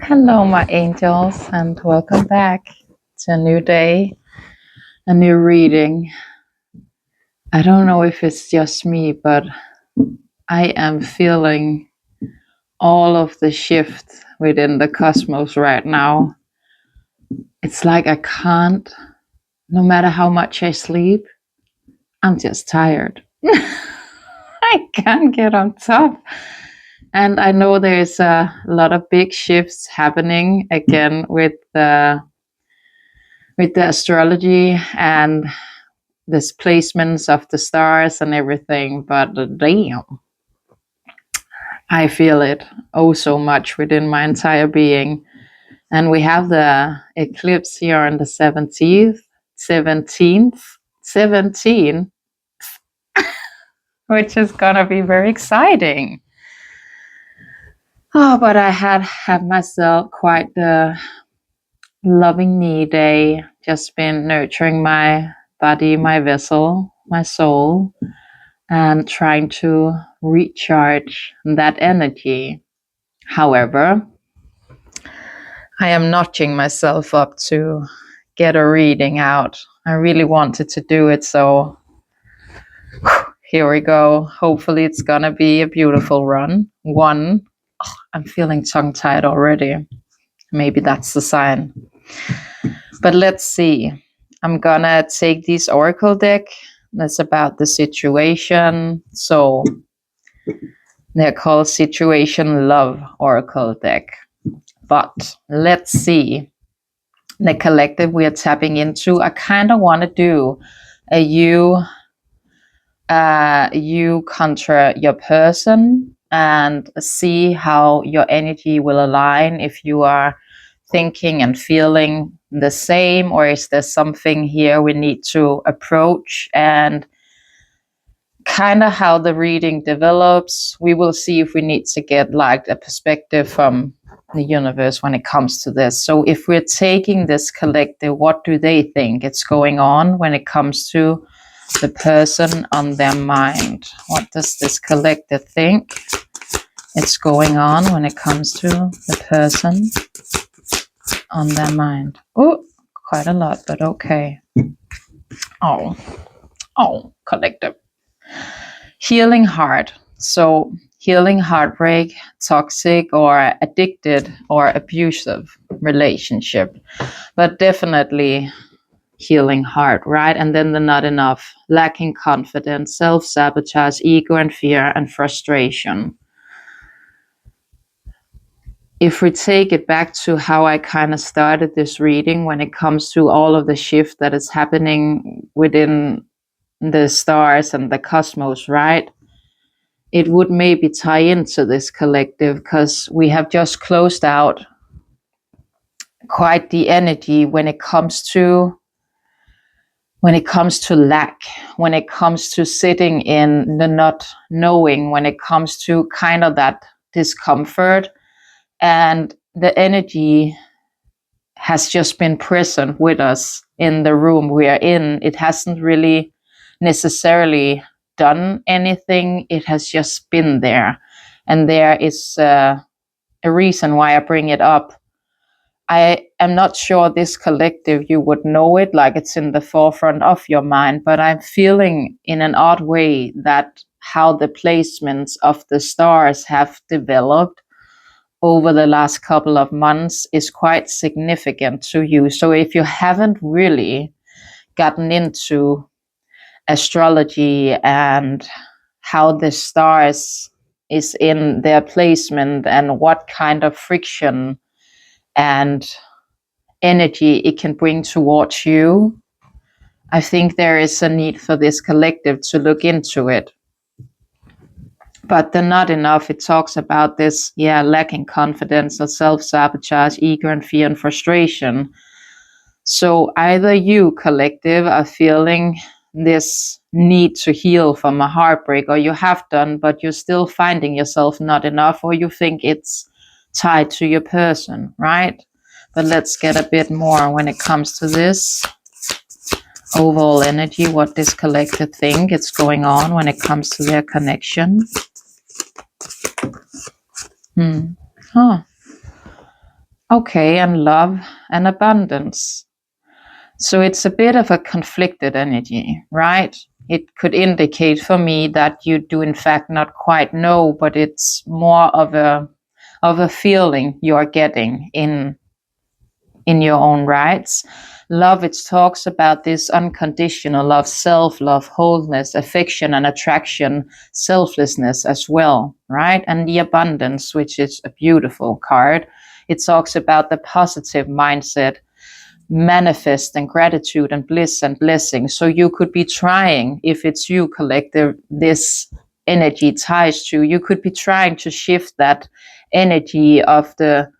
Hello, my angels, and welcome back to a new day, a new reading. I don't know if it's just me, but I am feeling all of the shift within the cosmos right now. It's like I can't, no matter how much I sleep, I'm just tired. I can't get on top. And I know there's a lot of big shifts happening again with the astrology and this placements of the stars and everything, but damn, I feel it oh so much within my entire being. And we have the eclipse here on the 17th, which is gonna be very exciting. Oh, but I had myself quite the loving me day, just been nurturing my body, my vessel, my soul, and trying to recharge that energy. However, I am notching myself up to get a reading out. I really wanted to do it, so here we go. Hopefully, it's gonna be a beautiful run. I'm feeling tongue tied already. Maybe that's the sign. But let's see. I'm gonna take this oracle deck that's about the situation. So they're called Situation Love Oracle deck. But let's see. The collective we are tapping into, I kind of want to do a you contra your person and see how your energy will align, if you are thinking and feeling the same, or is there something here we need to approach, and kind of how the reading develops. We will see if we need to get like a perspective from the universe when it comes to this. So if we're taking this collective, what do they think it's going on when it comes to the person on their mind? What does this collective think it's going on when it comes to the person on their mind? Oh, quite a lot, but okay. Oh, collective. Healing heart. So healing heartbreak, toxic or addicted or abusive relationship, but definitely healing heart, right? And then the not enough, lacking confidence, self-sabotage, ego and fear and frustration. If we take it back to how I kind of started this reading, when it comes to all of the shift that is happening within the stars and the cosmos, right? It would maybe tie into this collective because we have just closed out quite the energy when it comes to lack, when it comes to sitting in the not knowing, when it comes to kind of that discomfort, and the energy has just been present with us in the room we are in. It hasn't really necessarily done anything, it has just been there. And there is a reason why I bring it up. I am not sure this collective, you would know it, like it's in the forefront of your mind, but I'm feeling in an odd way that how the placements of the stars have developed over the last couple of months is quite significant to you. So if you haven't really gotten into astrology and how the stars is in their placement and what kind of friction and energy it can bring towards you, I think there is a need for this collective to look into it. But the not enough, it talks about this, lacking confidence or self-sabotage, ego and fear and frustration. So either you, collective, are feeling this need to heal from a heartbreak, or you have done, but you're still finding yourself not enough, or you think it's tied to your person, right? But let's get a bit more when it comes to this overall energy, what this collective think it's going on when it comes to their connection. Okay, and love and abundance. So it's a bit of a conflicted energy, right? It could indicate for me that you do in fact not quite know, but it's more of a feeling you're getting in your own rights. Love, it talks about this unconditional love, self love, wholeness, affection, and attraction, selflessness as well, right? And the abundance, which is a beautiful card. It talks about the positive mindset, manifest and gratitude and bliss and blessing. So you could be trying, if it's you, collective, this energy ties to, you could be trying to shift that energy of the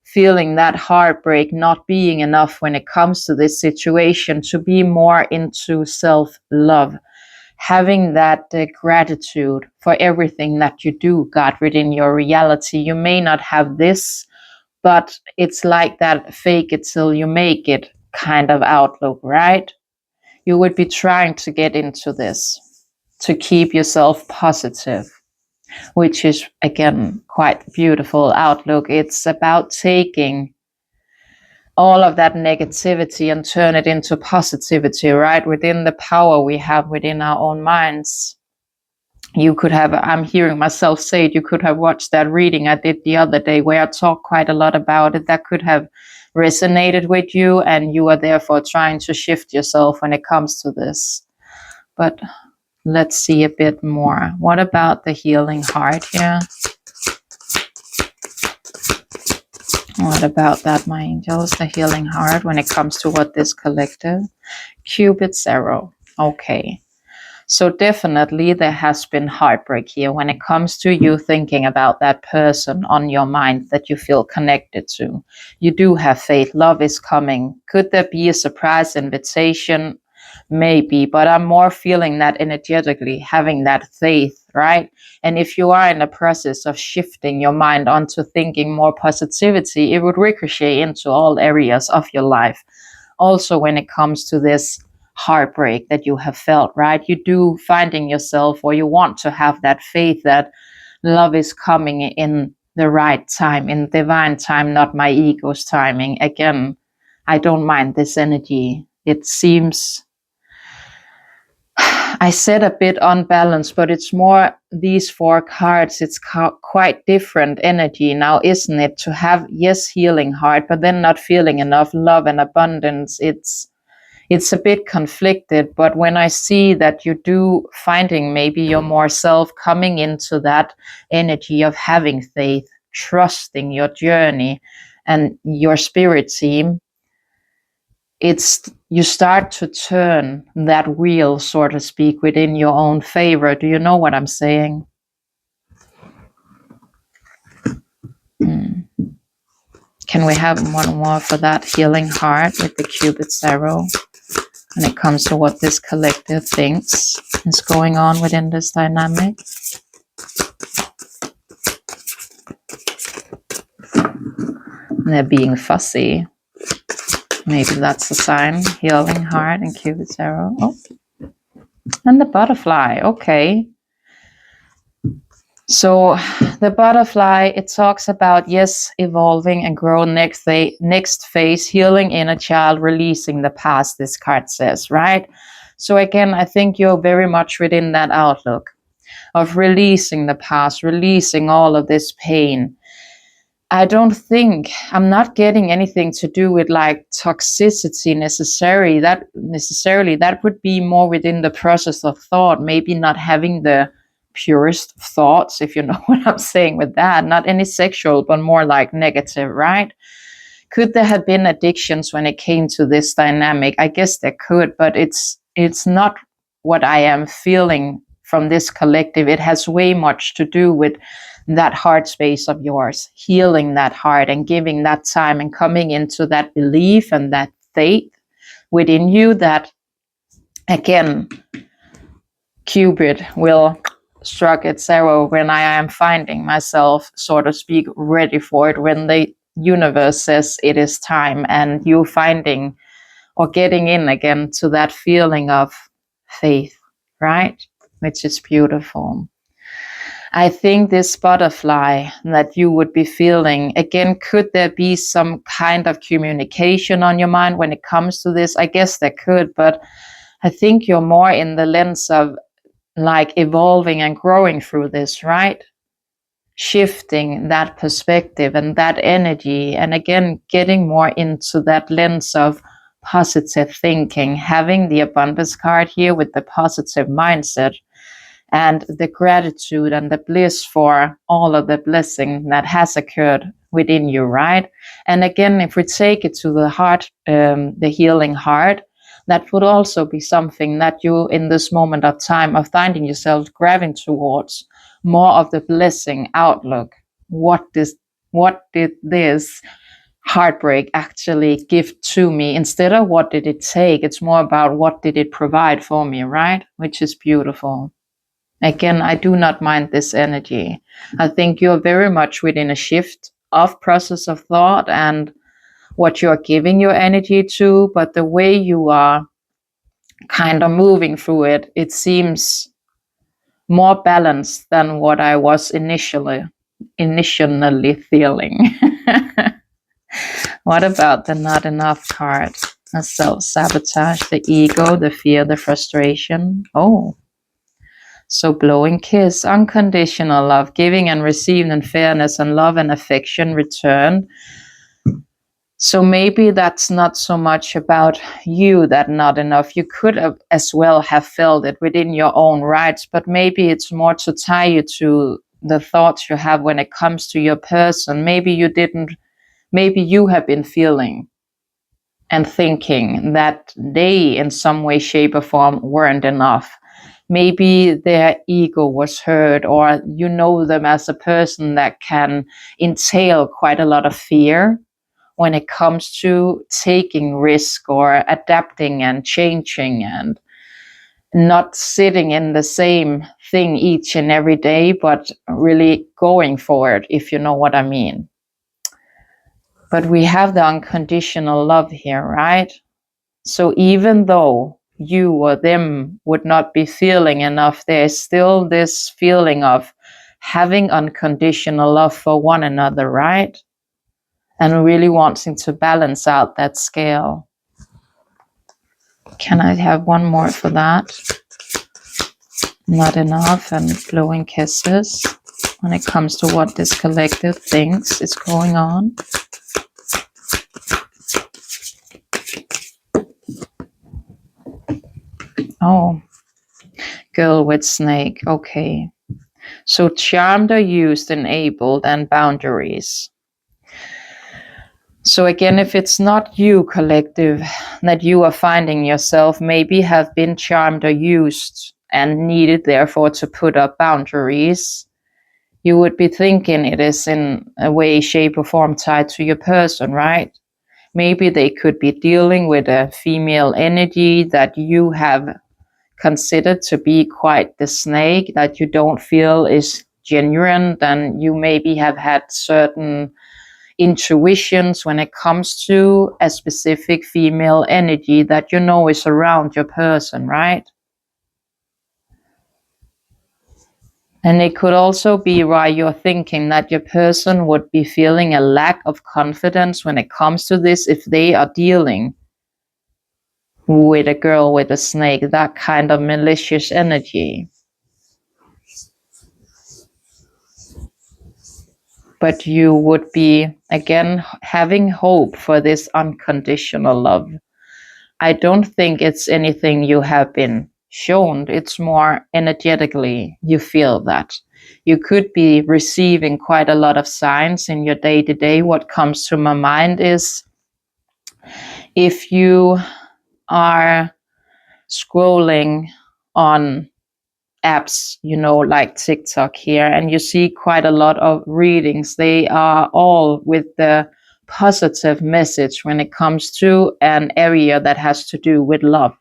feeling that heartbreak not being enough when it comes to this situation to be more into self-love, having that gratitude for everything that you do got within your reality. You may not have this, but it's like that fake it till you make it kind of outlook, right? You would be trying to get into this to keep yourself positive, which is again quite beautiful outlook. It's about taking all of that negativity and turn it into positivity, right? Within the power we have within our own minds. You could have, I'm hearing myself say it, you could have watched that reading I did the other day where I talked quite a lot about it. That could have resonated with you, and you are therefore trying to shift yourself when it comes to this. But let's see a bit more. What about the healing heart here? What about that, my angels? The healing heart when it comes to what this collective? Cupid's arrow. Okay. So definitely there has been heartbreak here when it comes to you thinking about that person on your mind that you feel connected to. You do have faith. Love is coming. Could there be a surprise invitation? Maybe, but I'm more feeling that energetically, having that faith, right? And if you are in the process of shifting your mind onto thinking more positivity, it would ricochet into all areas of your life. Also, when it comes to this heartbreak that you have felt, right? You do finding yourself, or you want to have that faith that love is coming in the right time, in divine time, not my ego's timing. Again, I don't mind this energy. It seems, I said a bit unbalanced, but it's more these four cards. It's quite different energy now, isn't it? To have, yes, healing heart, but then not feeling enough love and abundance. It's a bit conflicted, but when I see that you do finding maybe your more self coming into that energy of having faith, trusting your journey and your spirit team, it's you start to turn that wheel, so to speak, within your own favor. Do you know what I'm saying? Can we have one more for that healing heart with the Cupid's arrow when it comes to what this collective thinks is going on within this dynamic? They're being fussy. Maybe that's a sign. Healing heart and Cupid's arrow. Oh, and the butterfly. Okay. So the butterfly, it talks about, yes, evolving and grow next phase, healing inner child, releasing the past, this card says, right? So again, I think you're very much within that outlook of releasing the past, releasing all of this pain. I don't think, I'm not getting anything to do with like toxicity necessarily. That would be more within the process of thought, maybe not having the purest thoughts, if you know what I'm saying with that. Not any sexual, but more like negative, right? Could there have been addictions when it came to this dynamic? I guess there could, but it's not what I am feeling from this collective. It has way much to do with that heart space of yours, healing that heart and giving that time and coming into that belief and that faith within you that, again, Cupid will struck its arrow when I am finding myself, so to speak, ready for it, when the universe says it is time, and you finding or getting in again to that feeling of faith, right? Which is beautiful. I think this butterfly that you would be feeling, again, could there be some kind of communication on your mind when it comes to this? I guess there could, but I think you're more in the lens of like evolving and growing through this, right? Shifting that perspective and that energy, and again, getting more into that lens of positive thinking, having the abundance card here with the positive mindset and the gratitude and the bliss for all of the blessing that has occurred within you, right? And again, if we take it to the heart, the healing heart, that would also be something that you, in this moment of time of finding yourself grabbing towards more of the blessing outlook. What did this heartbreak actually give to me, instead of what did it take? It's more about what did it provide for me, right? Which is beautiful. Again, I do not mind this energy. I think you're very much within a shift of process of thought and what you're giving your energy to, but the way you are kind of moving through it, it seems more balanced than what I was initially feeling. What about the not enough card? The self-sabotage, the ego, the fear, the frustration. Oh, so blowing kiss, unconditional love, giving and receiving and fairness and love and affection returned. So maybe that's not so much about you, that not enough. You could have as well have felt it within your own rights, but maybe it's more to tie you to the thoughts you have when it comes to your person. Maybe you have been feeling and thinking that they in some way, shape or form weren't enough. Maybe their ego was hurt, or you know them as a person that can entail quite a lot of fear when it comes to taking risk or adapting and changing and not sitting in the same thing each and every day, but really going for it, if you know what I mean. But we have the unconditional love here, right? So even though you or them would not be feeling enough, there is still this feeling of having unconditional love for one another, right? And really wanting to balance out that scale. Can I have one more for that? Not enough and blowing kisses when it comes to what this collective thinks is going on. Oh, girl with snake. Okay. So charmed are used, enabled, and boundaries. So again, if it's not you, collective, that you are finding yourself maybe have been charmed or used and needed therefore to put up boundaries, you would be thinking it is in a way, shape or form tied to your person, right? Maybe they could be dealing with a female energy that you have considered to be quite the snake, that you don't feel is genuine. Then you maybe have had certain intuitions when it comes to a specific female energy that you know is around your person, right? And it could also be why you're thinking that your person would be feeling a lack of confidence when it comes to this if they are dealing with a girl with a snake, that kind of malicious energy. But you would be, again, having hope for this unconditional love. I don't think it's anything you have been shown. It's more energetically you feel that. You could be receiving quite a lot of signs in your day-to-day. What comes to my mind is if you are scrolling on apps, like TikTok here, and you see quite a lot of readings, they are all with the positive message when it comes to an area that has to do with love.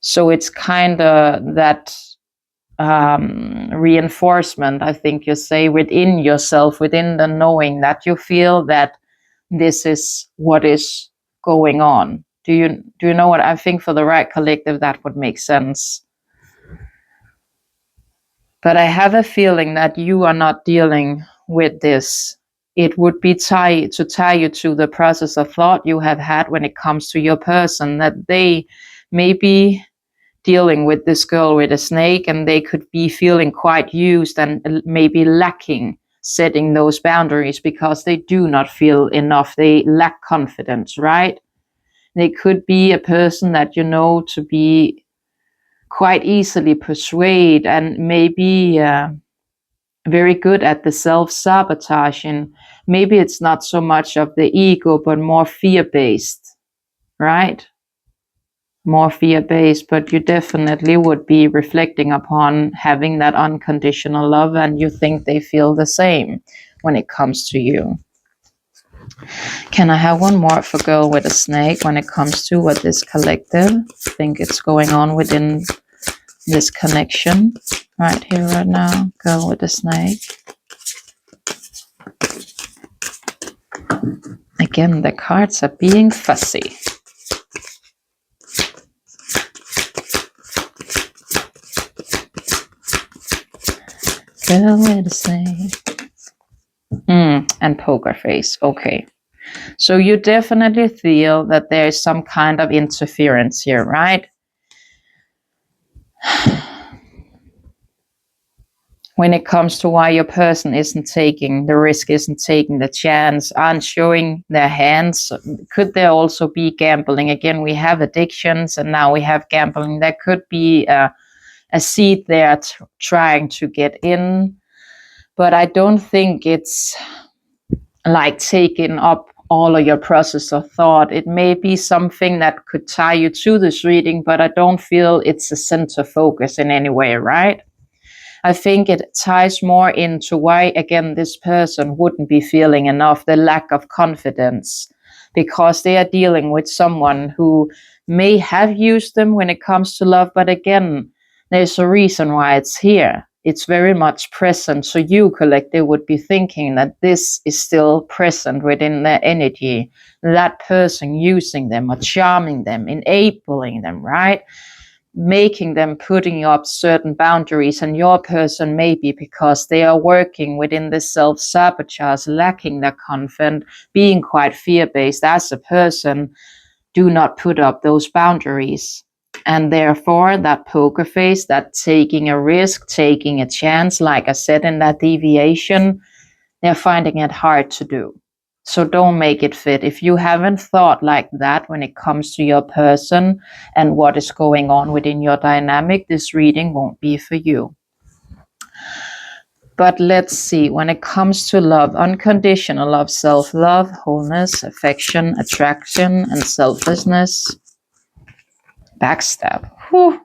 So it's kind of that reinforcement, I think you say, within yourself, within the knowing that you feel that this is what is going on. Do you know what I think? For the right collective, that would make sense. But I have a feeling that you are not dealing with this. It would be to tie you to the process of thought you have had when it comes to your person, that they may be dealing with this girl with a snake, and they could be feeling quite used and maybe lacking setting those boundaries because they do not feel enough. They lack confidence, right? They could be a person that you know to be quite easily persuade and maybe very good at the self-sabotaging. Maybe it's not so much of the ego, but more fear-based, right? More fear-based, but you definitely would be reflecting upon having that unconditional love, and you think they feel the same when it comes to you. Can I have one more for girl with a snake when it comes to what this collective think it's going on within this connection right here, right now? Girl with a snake. Again, the cards are being fussy. Girl with a snake. And poker face. Okay. So you definitely feel that there is some kind of interference here, right? When it comes to why your person isn't taking the risk, isn't taking the chance, aren't showing their hands, could there also be gambling? Again, we have addictions and now we have gambling. There could be a seed there trying to get in, but I don't think it's like taking up all of your process of thought. It may be something that could tie you to this reading, but I don't feel it's a center focus in any way, right? I think it ties more into why, again, this person wouldn't be feeling enough, the lack of confidence, because they are dealing with someone who may have used them when it comes to love, but again, there's a reason why it's here. It's very much present. So you, collective, would be thinking that this is still present within their energy, that person using them or charming them, enabling them, right? Making them, putting up certain boundaries, and your person maybe because they are working within this self-sabotage, lacking their confidence, being quite fear-based as a person, do not put up those boundaries. And therefore, that poker face, that taking a risk, taking a chance, like I said in that deviation, they're finding it hard to do. So don't make it fit. If you haven't thought like that when it comes to your person and what is going on within your dynamic, this reading won't be for you. But let's see, when it comes to love, unconditional love, self-love, wholeness, affection, attraction, and selflessness, backstab. Whew.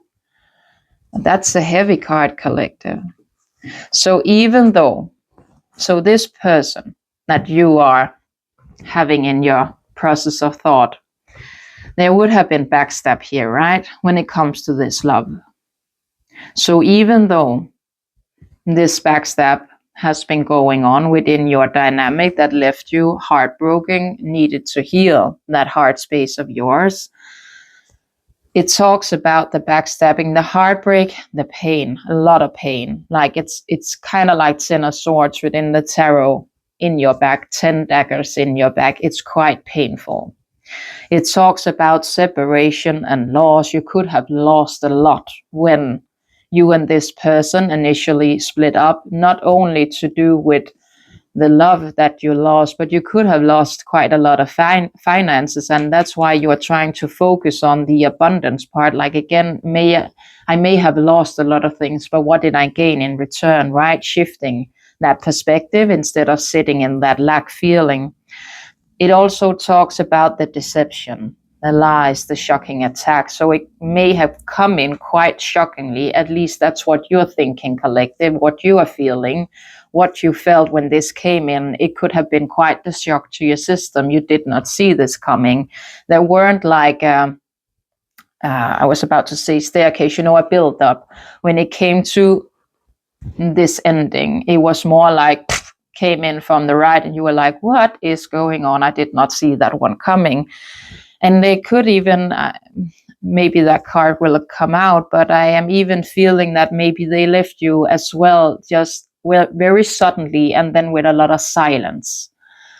That's a heavy card, collective. So even though, so this person that you are having in your process of thought, there would have been backstab here, right? When it comes to this love. So even though this backstab has been going on within your dynamic that left you heartbroken, needed to heal that heart space of yours, it talks about the backstabbing, the heartbreak, the pain, a lot of pain. Like it's kind of like 10 of swords within the tarot in your back, 10 daggers in your back. It's quite painful. It talks about separation and loss. You could have lost a lot when you and this person initially split up, not only to do with the love that you lost, but you could have lost quite a lot of finances, and that's why you are trying to focus on the abundance part. Like again, I may have lost a lot of things, but what did I gain in return, right? Shifting that perspective instead of sitting in that lack feeling. It also talks about the deception, the lies, the shocking attack. So it may have come in quite shockingly. At least that's what you're thinking, collective, what you are feeling, what you felt when this came in. It could have been quite the shock to your system. You did not see this coming. There weren't like, I was about to say staircase, a build up. When it came to this ending, it was more like came in from the right and you were like, what is going on? I did not see that one coming. And they could even maybe that card will come out, but I am even feeling that maybe they left you as well, just very suddenly, and then with a lot of silence.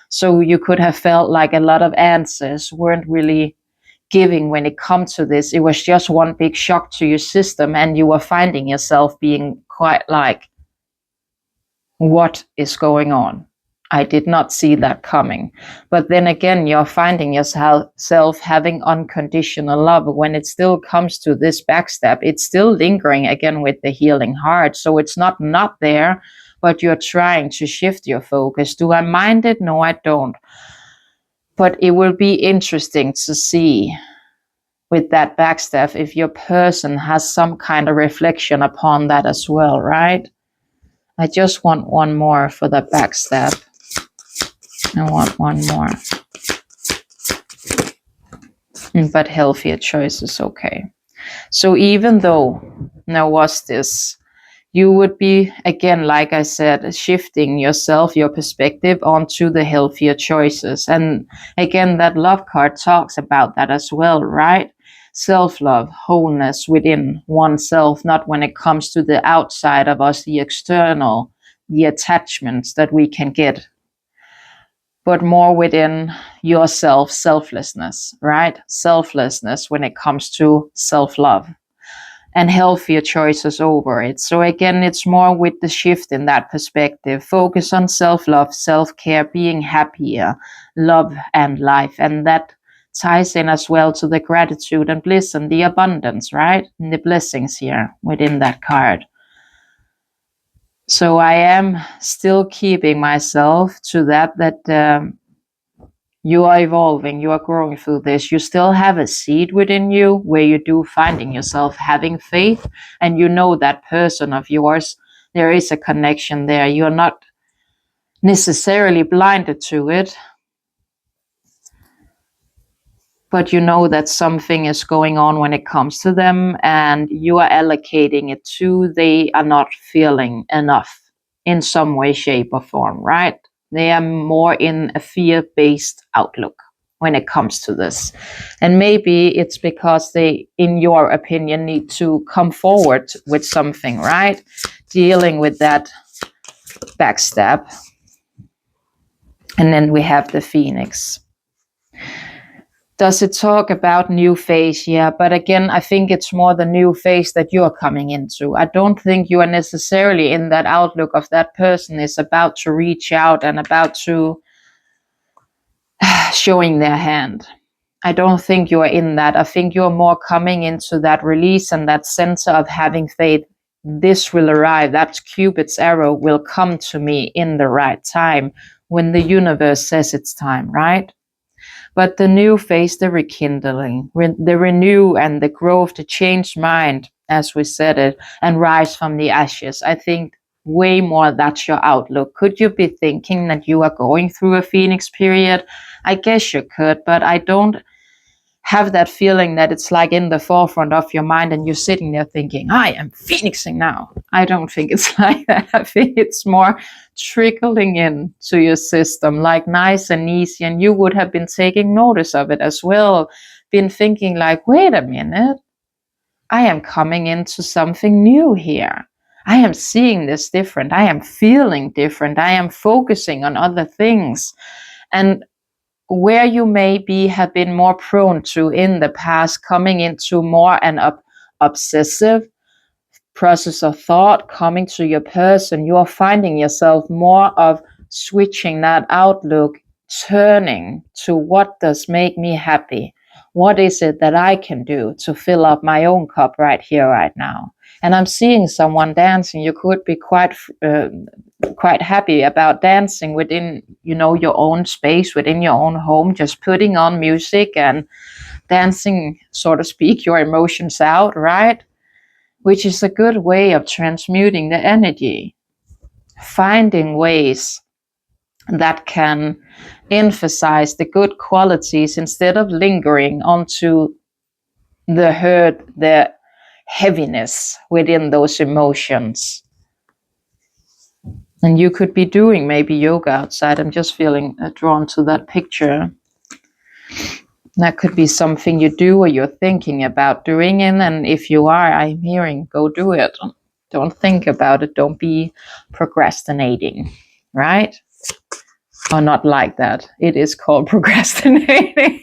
So you could have felt like a lot of answers weren't really giving when it comes to this. It was just one big shock to your system, and you were finding yourself being quite like, what is going on? I did not see that coming. But then again, you're finding yourself having unconditional love. When it still comes to this backstab, it's still lingering again with the healing heart. So it's not there, but you're trying to shift your focus. Do I mind it? No, I don't. But it will be interesting to see with that backstab if your person has some kind of reflection upon that as well, right? I just want one more for the backstab. I want one more. But healthier choices, okay. So even though there was this, you would be, again, like I said, shifting yourself, your perspective onto the healthier choices. And again, that love card talks about that as well, right? Self-love, wholeness within oneself, not when it comes to the outside of us, the external, the attachments that we can get, but more within yourself, selflessness, right? Selflessness when it comes to self-love and healthier choices over it. So again, it's more with the shift in that perspective. Focus on self-love, self-care, being happier, love and life. And that ties in as well to the gratitude and bliss and the abundance, right? And the blessings here within that card. So I am still keeping myself to that you are evolving, you are growing through this. You still have a seed within you where you do finding yourself having faith, and you know that person of yours, there is a connection there. You're not necessarily blinded to it, but you know that something is going on when it comes to them, and you are allocating it to they are not feeling enough in some way, shape, or form, right? They are more in a fear-based outlook when it comes to this. And maybe it's because they, in your opinion, need to come forward with something, right? Dealing with that backstab. And then we have the Phoenix. Does it talk about new phase? Yeah, but again, I think it's more the new phase that you're coming into. I don't think you are necessarily in that outlook of that person is about to reach out and about to showing their hand. I don't think you are in that. I think you're more coming into that release and that center of having faith. This will arrive. That Cupid's arrow will come to me in the right time when the universe says it's time, right? But the new phase, the rekindling, the renew and the growth, the changed mind, as we said it, and rise from the ashes. I think way more that's your outlook. Could you be thinking that you are going through a Phoenix period? I guess you could, but I don't have that feeling that it's like in the forefront of your mind and you're sitting there thinking, I am phoenixing now. I don't think it's like that. I think it's more trickling in to your system, like nice and easy, and you would have been taking notice of it as well, been thinking like, wait a minute, I am coming into something new here. I am seeing this different. I am feeling different. I am focusing on other things. And where you maybe have been more prone to in the past, coming into more an obsessive process of thought, coming to your person, you are finding yourself more of switching that outlook, turning to what does make me happy? What is it that I can do to fill up my own cup right here, right now? And I'm seeing someone dancing. You could be quite happy about dancing within, your own space, within your own home, just putting on music and dancing, so to speak, your emotions out, right? Which is a good way of transmuting the energy, finding ways that can emphasize the good qualities instead of lingering onto the hurt, the heaviness within those emotions. And you could be doing maybe yoga outside. I'm just feeling drawn to that picture. That could be something you do or you're thinking about doing. And if you are, I'm hearing, go do it. Don't think about it. Don't be procrastinating, right? Or not like that. It is called procrastinating.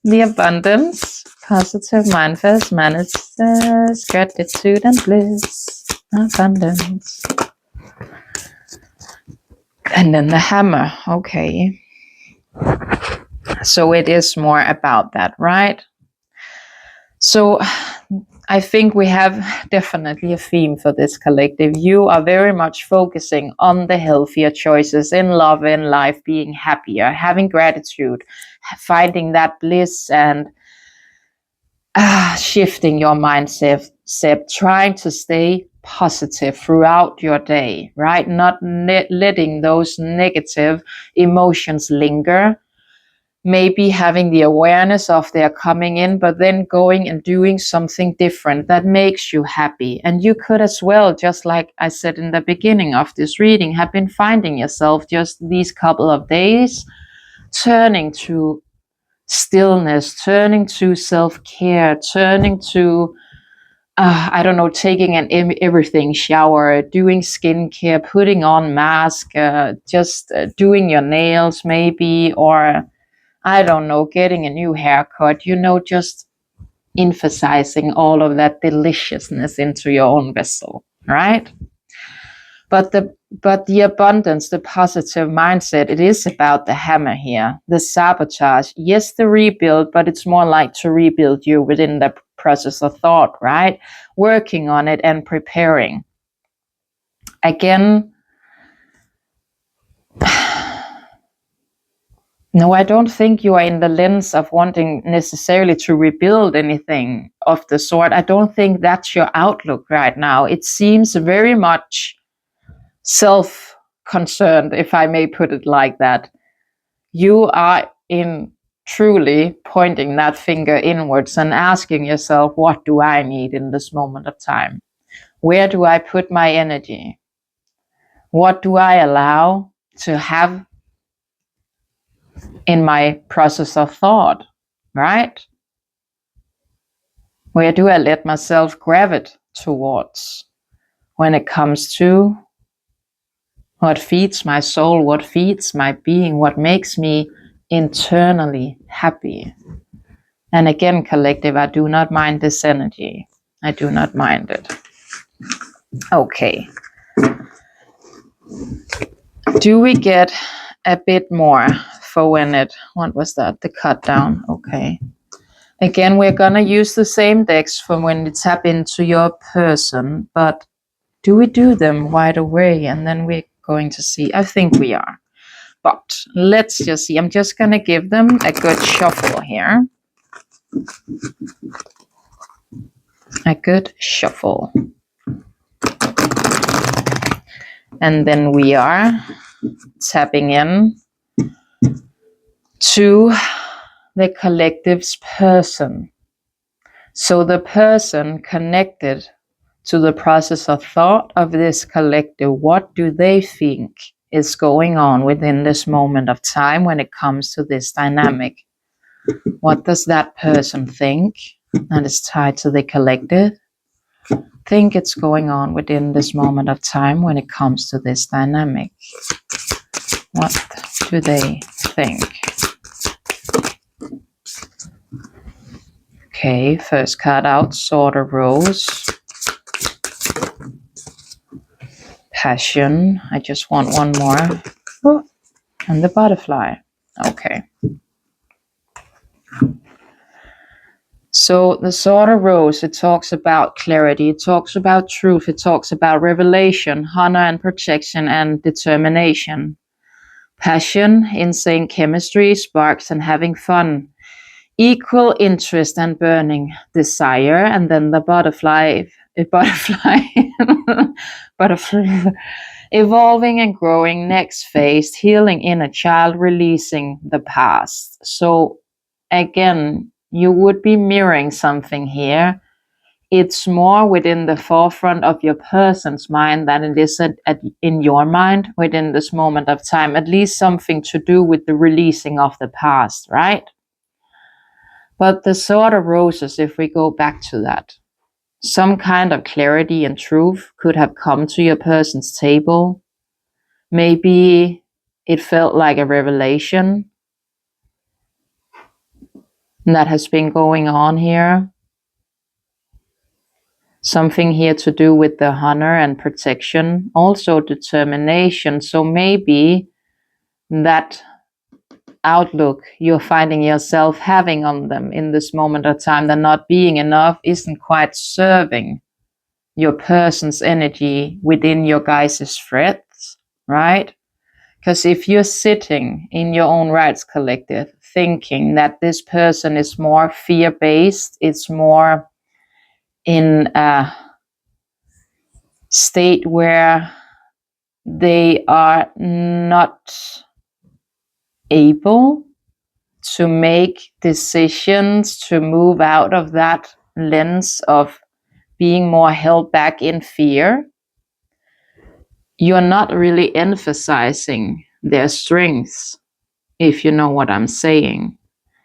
The abundance, positive mindfulness, manifest, gratitude and bliss, abundance. And then the hammer, okay. So it is more about that, right? So I think we have definitely a theme for this collective. You are very much focusing on the healthier choices in love, in life, being happier, having gratitude, finding that bliss, and shifting your mindset, trying to stay positive throughout your day, right? Not letting those negative emotions linger. Maybe having the awareness of they're coming in, but then going and doing something different that makes you happy. And you could as well, just like I said in the beginning of this reading, have been finding yourself just these couple of days turning to stillness, turning to self-care, turning to I don't know, taking an everything shower, doing skincare, putting on mask, just doing your nails maybe, or I don't know, getting a new haircut, just emphasizing all of that deliciousness into your own vessel, right? But the abundance, the positive mindset, it is about the hammer here, the sabotage. Yes, the rebuild, but it's more like to rebuild you within the process of thought, right? Working on it and preparing. Again, no, I don't think you are in the lens of wanting necessarily to rebuild anything of the sort. I don't think that's your outlook right now. It seems very much self-concerned, if I may put it like that. You are in truly pointing that finger inwards and asking yourself, what do I need in this moment of time? Where do I put my energy? What do I allow to have in my process of thought, right? Where do I let myself gravitate towards when it comes to what feeds my soul, what feeds my being, what makes me internally happy? And again, collective, I do not mind this energy. I do not mind it. Okay. Do we get a bit more for when what was that? The cut down. Okay. Again, we're going to use the same decks for when you tap into your person, but do we do them right away? And then we're going to see. I think we are. But let's just see. I'm just going to give them a good shuffle here. A good shuffle. And then we are tapping in to the collective's person. So the person connected to the process of thought of this collective, what do they think is going on within this moment of time when it comes to this dynamic? What does that person think that is tied to the collective think it's going on within this moment of time when it comes to this dynamic? What do they think? Okay, first card out, Sword of Rose. Passion. I just want one more. Oh, and the butterfly. Okay. So the Sword of Rose, it talks about clarity, it talks about truth, it talks about revelation, honor and protection, and determination. Passion, insane chemistry, sparks and having fun. Equal interest and burning desire. And then the butterfly, evolving and growing, next phase, healing inner child, releasing the past. So again, you would be mirroring something here. it's more within the forefront of your person's mind than it is in your mind within this moment of time. At least something to do with the releasing of the past, right? But the Sword of Roses, if we go back to that, some kind of clarity and truth could have come to your person's table. Maybe it felt like a revelation that has been going on here. Something here to do with the honor and protection, also determination. So maybe that outlook you're finding yourself having on them in this moment of time, that not being enough isn't quite serving your person's energy within your guys' threads, right? Because if you're sitting in your own rights collective thinking that this person is more fear-based, it's more in a state where they are not able to make decisions, to move out of that lens of being more held back in fear, you're not really emphasizing their strengths, if you know what I'm saying,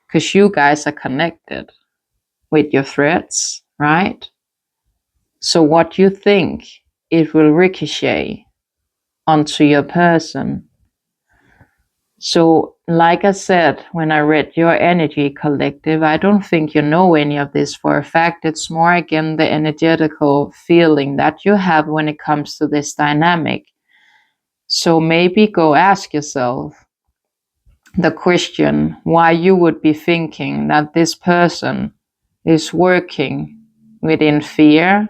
because you guys are connected with your threads, right? So what you think, it will ricochet onto your person. So like I said, when I read your energy collective, I don't think you know any of this for a fact. It's more, again, the energetical feeling that you have when it comes to this dynamic. So maybe go ask yourself the question why you would be thinking that this person is working within fear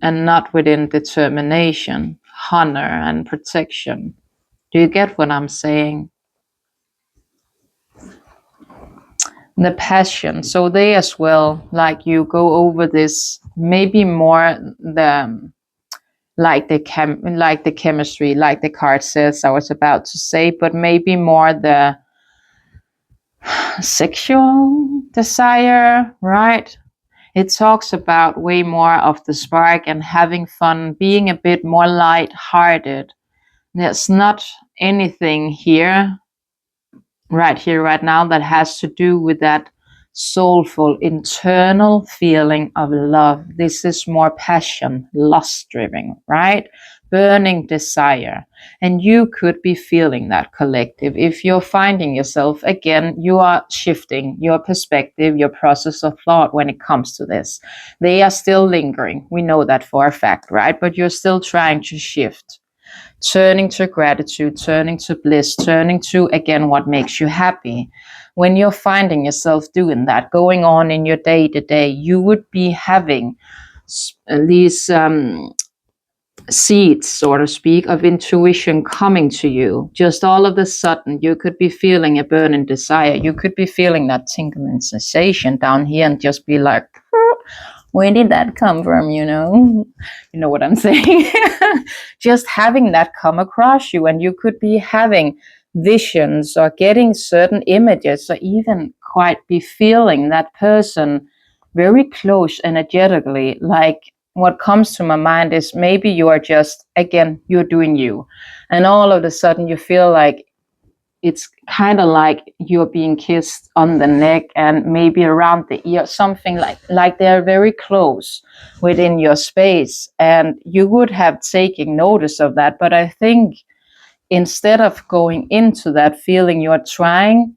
and not within determination, honor, and protection. Do you get what I'm saying? The passion. So they as well, like you, go over this maybe more the like the chemistry, like the card says, I was about to say, but maybe more the sexual desire, right? It talks about way more of the spark and having fun, being a bit more light-hearted. There's not anything here, right now, that has to do with that soulful internal feeling of love. This is more passion, lust-driven, right? Burning desire. And you could be feeling that, collective. If you're finding yourself, again, you are shifting your perspective, your process of thought when it comes to this. They are still lingering. We know that for a fact, right? But you're still trying to shift. Turning to gratitude, turning to bliss, turning to, again, what makes you happy. When you're finding yourself doing that, going on in your day-to-day, you would be having these seeds, so to speak, of intuition coming to you. Just all of a sudden, you could be feeling a burning desire. You could be feeling that tingling sensation down here and just be like, where did that come from, you know? You know what I'm saying? Just having that come across you, and you could be having visions or getting certain images, or even quite be feeling that person very close energetically. Like, what comes to my mind is maybe you are just, again, you're doing you. And all of a sudden you feel like it's kind of like you're being kissed on the neck and maybe around the ear, something like they're very close within your space. And you would have taken notice of that. But I think instead of going into that feeling, you're trying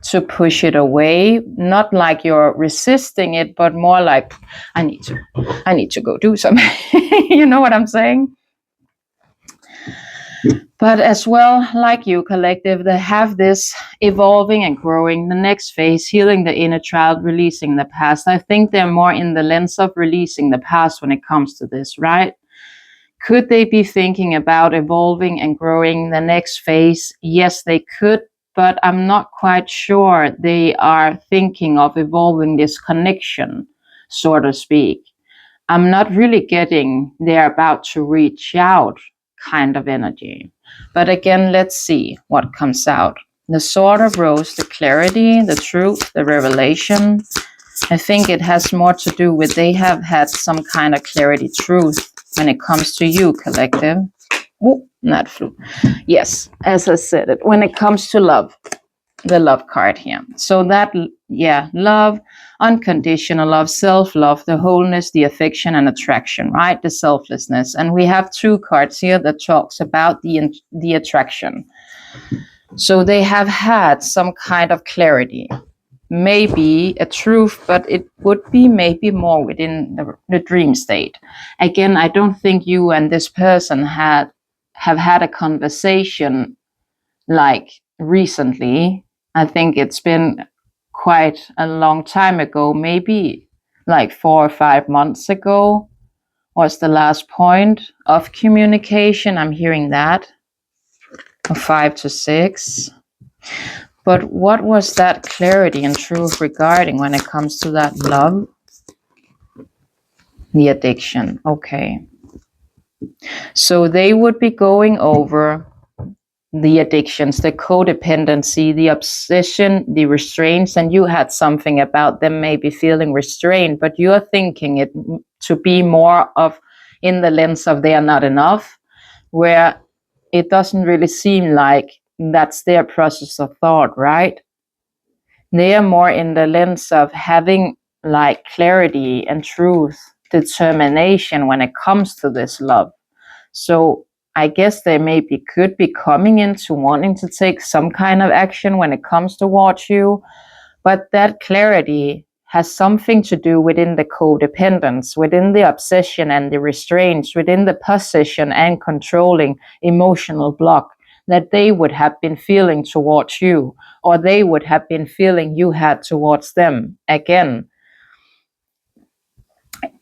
to push it away, not like you're resisting it, but more like, I need to go do something. You know what I'm saying? But as well, like you, collective, they have this evolving and growing, the next phase, healing the inner child, releasing the past. I think they're more in the lens of releasing the past when it comes to this, right? Could they be thinking about evolving and growing the next phase? Yes, they could, but I'm not quite sure they are thinking of evolving this connection, so to speak. I'm not really getting they're about to reach out kind of energy. But again, let's see what comes out. The Sword of Rose, the clarity, the truth, the revelation. I think it has more to do with they have had some kind of clarity truth when it comes to you, collective. Oh, not flu. Yes, as I said it, when it comes to love, the love card here. So that, yeah, love, unconditional love, self-love, the wholeness, the affection and attraction, right? The selflessness. And we have 2 cards here that talks about the attraction. So they have had some kind of clarity, maybe a truth, but it would be maybe more within the dream state. Again, I don't think you and this person have had a conversation like recently. I think it's been quite a long time ago, maybe like 4 or 5 months ago was the last point of communication. I'm hearing that. 5 to 6. But what was that clarity and truth regarding when it comes to that love? The addiction. Okay. So they would be going over the addictions, the codependency, the obsession, the restraints, and you had something about them maybe feeling restrained, but you're thinking it to be more of in the lens of they are not enough, where it doesn't really seem like that's their process of thought, right? They are more in the lens of having like clarity and truth, determination when it comes to this love. So I guess they maybe could be coming into wanting to take some kind of action when it comes towards you, but that clarity has something to do within the codependence, within the obsession and the restraints, within the possession and controlling emotional block that they would have been feeling towards you, or they would have been feeling you had towards them. Again,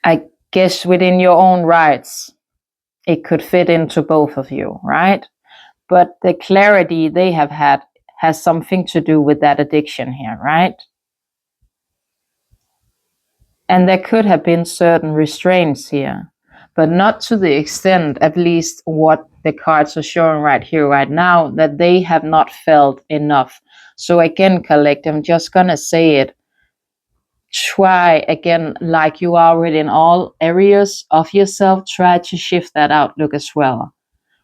I guess within your own rights, it could fit into both of you, right? But the clarity they have had has something to do with that addiction here, right? And there could have been certain restraints here, but not to the extent, at least what the cards are showing right here, right now, that they have not felt enough. So again, collective, I'm just gonna say it. Try again, like you are within all areas of yourself, try to shift that outlook as well.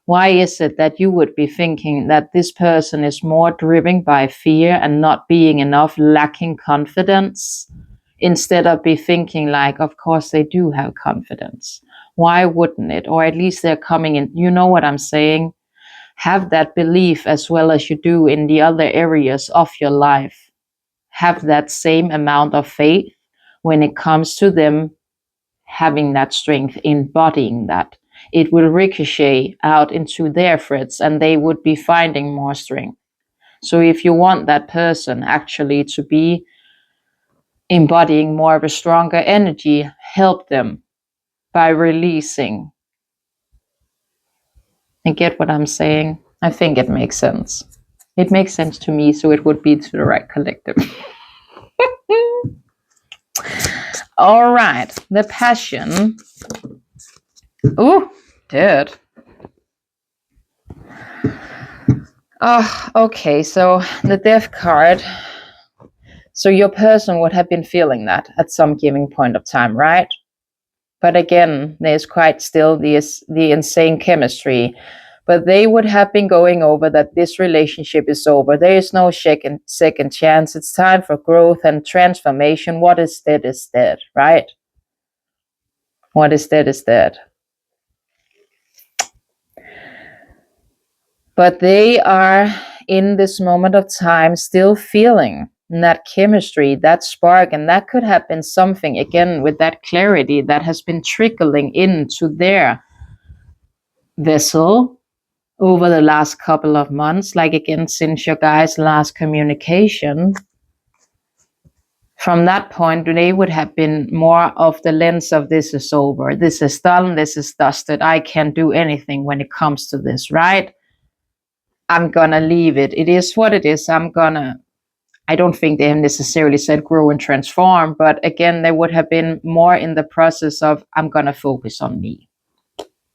Why is it that you would be thinking that this person is more driven by fear and not being enough, lacking confidence, instead of be thinking like, of course they do have confidence. Why wouldn't it? Or at least they're coming in. You know what I'm saying? Have that belief as well as you do in the other areas of your life. Have that same amount of faith when it comes to them having that strength, embodying that. It will ricochet out into their threads and they would be finding more strength. So if you want that person actually to be embodying more of a stronger energy, help them by releasing. And get what I'm saying? I think it makes sense. It makes sense to me, so it would be to the right collective. All right, the passion. Oh, dead. Oh, okay, so the death card. So your person would have been feeling that at some given point of time, right? But again, there's quite still the insane chemistry. But they would have been going over that this relationship is over. There is no second chance. It's time for growth and transformation. What is dead, right? What is dead. But they are in this moment of time still feeling that chemistry, that spark, and that could have been something, again, with that clarity that has been trickling into their vessel over the last couple of months, like again, since your guys' last communication. From that point, they would have been more of the lens of this is over, this is done, this is dusted, I can't do anything when it comes to this, right? I'm gonna leave it. It is what it is. I don't think they have necessarily said grow and transform, but again, they would have been more in the process of, I'm gonna focus on me.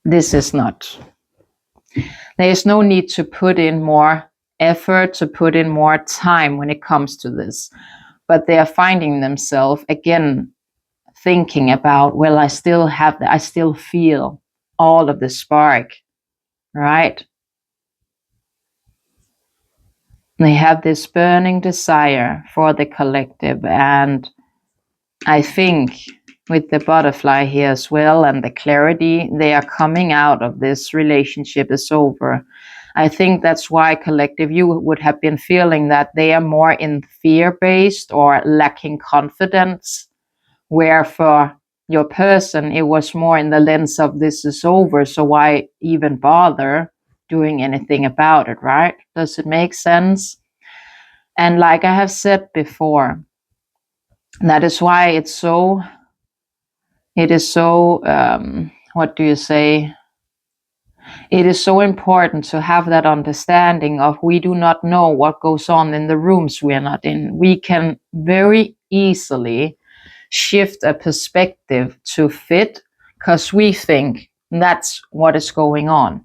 This is not. There is no need to put in more effort, to put in more time when it comes to this. but they are finding themselves again thinking about, well, I still have I still feel all of the spark, right? They have this burning desire for the collective. And I think with the butterfly here as well and the clarity, they are coming out of this relationship is over. I think that's why collective, you would have been feeling that they are more in fear-based or lacking confidence, where for your person, it was more in the lens of this is over, so why even bother doing anything about it, right? Does it make sense? And like I have said before, that is why it is so, what do you say? It is so important to have that understanding of we do not know what goes on in the rooms we are not in. We can very easily shift a perspective to fit because we think that's what is going on.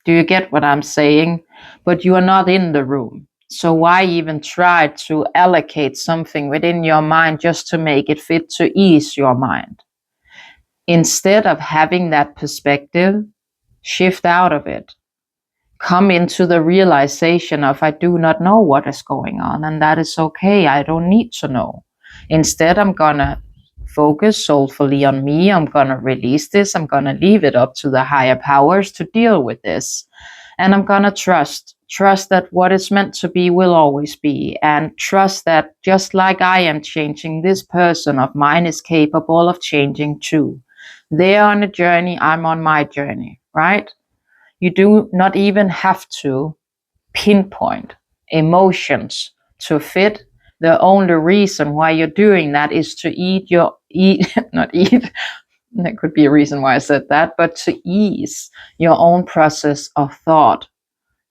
Do you get what I'm saying? But you are not in the room. So why even try to allocate something within your mind just to make it fit to ease your mind? Instead of having that perspective, shift out of it. Come into the realization of I do not know what is going on, and that is okay. I don't need to know. Instead, I'm gonna focus soulfully on me. I'm gonna release this. I'm gonna leave it up to the higher powers to deal with this. And I'm gonna trust that what is meant to be will always be, and trust that just like I am changing, this person of mine is capable of changing too. They're on a journey, I'm on my journey, right? You do not even have to pinpoint emotions to fit. The only reason why you're doing that is to not eat, that could be a reason why I said that, but to ease your own process of thought,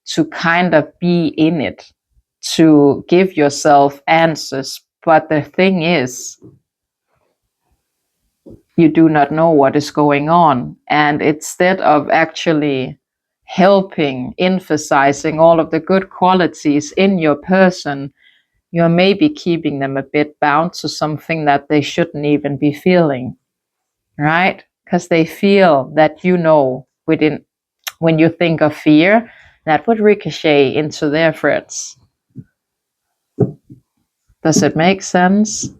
to kind of be in it, to give yourself answers. But the thing is, you do not know what is going on. And instead of actually helping, emphasizing all of the good qualities in your person, you're maybe keeping them a bit bound to something that they shouldn't even be feeling, right? Because they feel that, within, when you think of fear, that would ricochet into their threats. Does it make sense?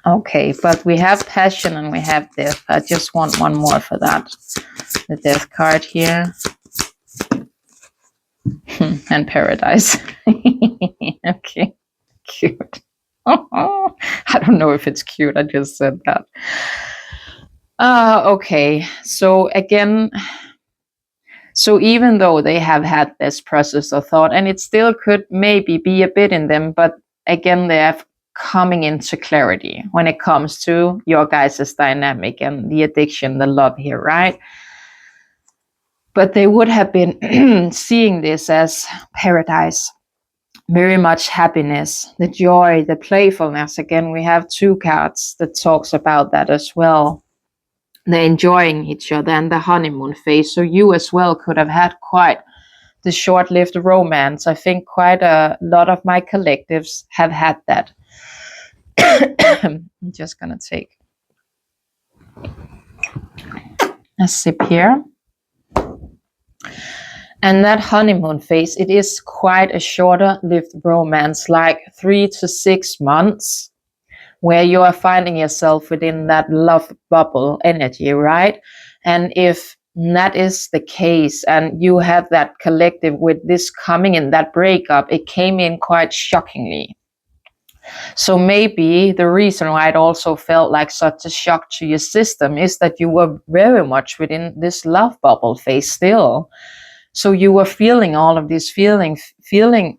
Okay, but we have passion and we have death. I just want one more for that. The death card here. And paradise. Okay, cute. I don't know if it's cute. I just said that. Okay, so again, so even though they have had this process of thought, and it still could maybe be a bit in them, but again, they have coming into clarity when it comes to your guys' dynamic and the addiction, the love here, right? But they would have been seeing this as paradise, very much happiness, the joy, the playfulness. Again, we have 2 cards that talks about that as well. They're enjoying each other and the honeymoon phase. So you as well could have had quite the short-lived romance. I think quite a lot of my collectives have had that. I'm just gonna take a sip here. And that honeymoon phase, it is quite a shorter-lived romance, like 3 to 6 months, where you are finding yourself within that love bubble energy, right? And if that is the case, and you have that collective with this coming in, that breakup, it came in quite shockingly. So maybe the reason why it also felt like such a shock to your system is that you were very much within this love bubble phase still. So you were feeling all of these feeling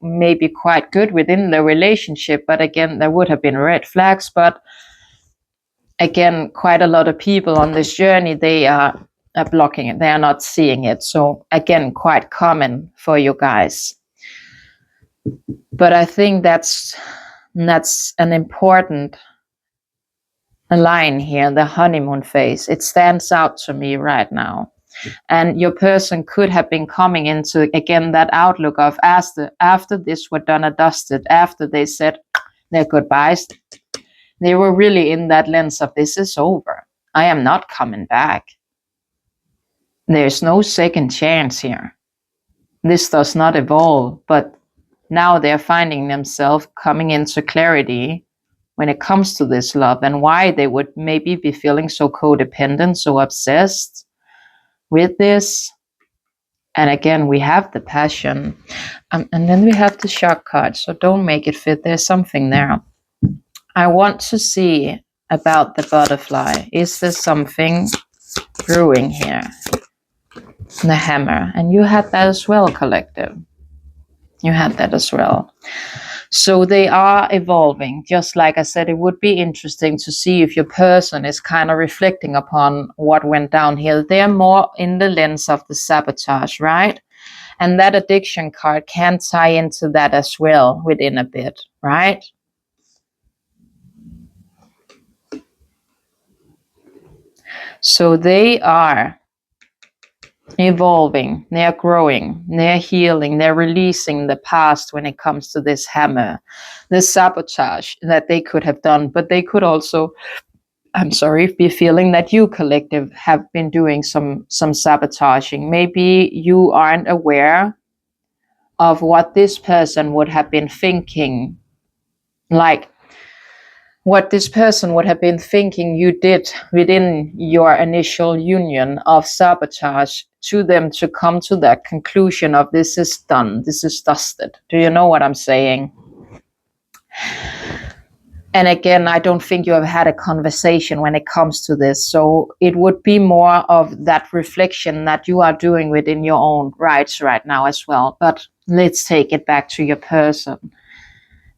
maybe quite good within the relationship, but again, there would have been red flags. But again, quite a lot of people on this journey, they are blocking it. They are not seeing it. So again, quite common for you guys. But I think that's an important line here, the honeymoon phase. It stands out to me right now. And your person could have been coming into, again, that outlook of after this were done and dusted, after they said, their goodbyes, they were really in that lens of this is over. I am not coming back. There's no second chance here. This does not evolve, but now they're finding themselves coming into clarity when it comes to this love and why they would maybe be feeling so codependent, so obsessed with this. And again, we have the passion. And then we have the shark card. So don't make it fit. There's something there. I want to see about the butterfly. Is there something brewing here? The hammer. And you had that as well, collective. You had that as well. So they are evolving. Just like I said, it would be interesting to see if your person is kind of reflecting upon what went down here. They're more in the lens of the sabotage, right? And that addiction card can tie into that as well within a bit, right? So they are evolving, they're growing, they're healing, they're releasing the past when it comes to this hammer, the sabotage that they could have done, but they could also, I'm sorry, be feeling that you, collective, have been doing some sabotaging. Maybe you aren't aware of what this person would have been thinking, like what this person would have been thinking you did within your initial union of sabotage to them to come to that conclusion of this is done, this is dusted. Do you know what I'm saying? And again, I don't think you have had a conversation when it comes to this. So it would be more of that reflection that you are doing within your own rights right now as well. But let's take it back to your person.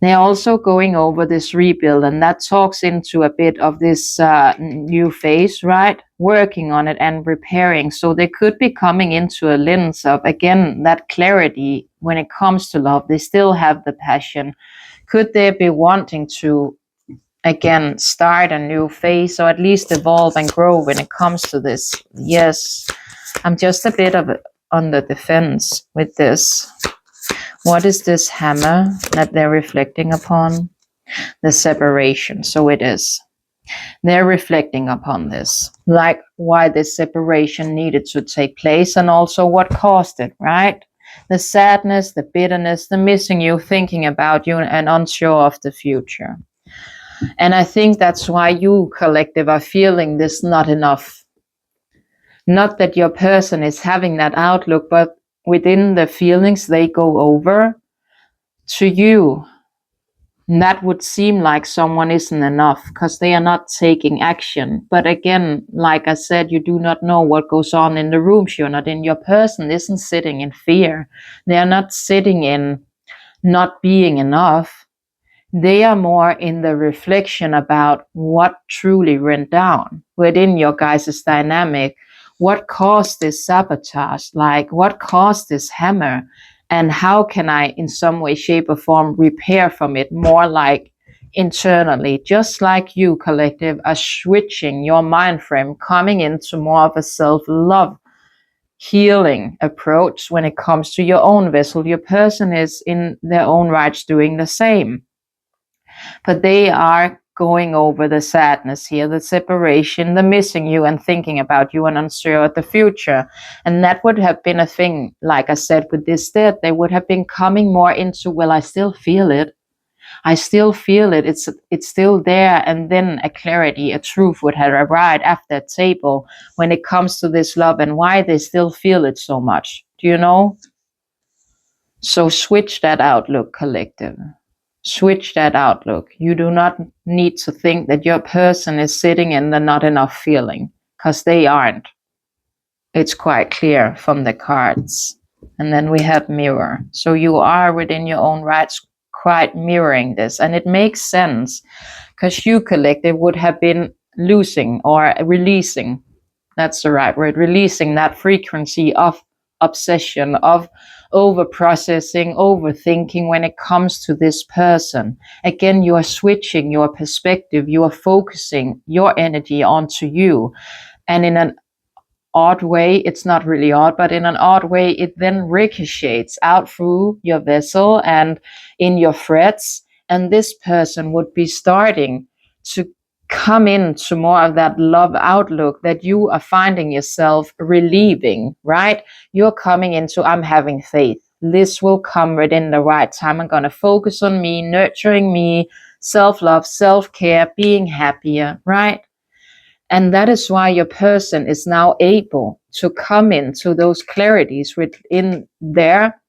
They're also going over this rebuild, and that talks into a bit of this new phase, right? Working on it and repairing. So they could be coming into a lens of, again, that clarity when it comes to love. They still have the passion. Could they be wanting to, again, start a new phase or at least evolve and grow when it comes to this? Yes, I'm just a bit of on the defense with this. What is this hammer that they're reflecting upon? The separation. So it is. They're reflecting upon this, like why this separation needed to take place and also what caused it, right? The sadness, the bitterness, the missing you, thinking about you, and unsure of the future. And I think that's why you, collective, are feeling this not enough. Not that your person is having that outlook, but within the feelings they go over, to you, that would seem like someone isn't enough because they are not taking action. But again, like I said, you do not know what goes on in the rooms you're not in. Your person isn't sitting in fear. They are not sitting in not being enough. They are more in the reflection about what truly went down within your guys' dynamic. What caused this sabotage? Like, what caused this hammer? And how can I, in some way, shape, or form, repair from it more like internally? Just like you, collective, are switching your mind frame, coming into more of a self-love healing approach when it comes to your own vessel. Your person is in their own rights doing the same. But they are going over the sadness here, the separation, the missing you and thinking about you and unsure of the future. And that would have been a thing, like I said, with this death, they would have been coming more into, well, I still feel it. I still feel it. It's still there. And then a clarity, a truth would have arrived at that table when it comes to this love and why they still feel it so much. Do you know? So switch that outlook, collective. Switch that outlook. You do not need to think that your person is sitting in the not enough feeling, because they aren't. It's quite clear from the cards. And then we have mirror. So you are within your own rights quite mirroring this. And it makes sense because you, collective, would have been losing or releasing. That's the right word. Releasing that frequency of obsession, of over processing, overthinking when it comes to this person. Again, you are switching your perspective, you are focusing your energy onto you. And in an odd way, it's not really odd, but in an odd way, it then ricochets out through your vessel and in your threads. And this person would be starting to come into more of that love outlook that you are finding yourself relieving, right? You're coming into, I'm having faith. This will come within the right time. I'm going to focus on me, nurturing me, self-love, self-care, being happier, right? And that is why your person is now able to come into those clarities within their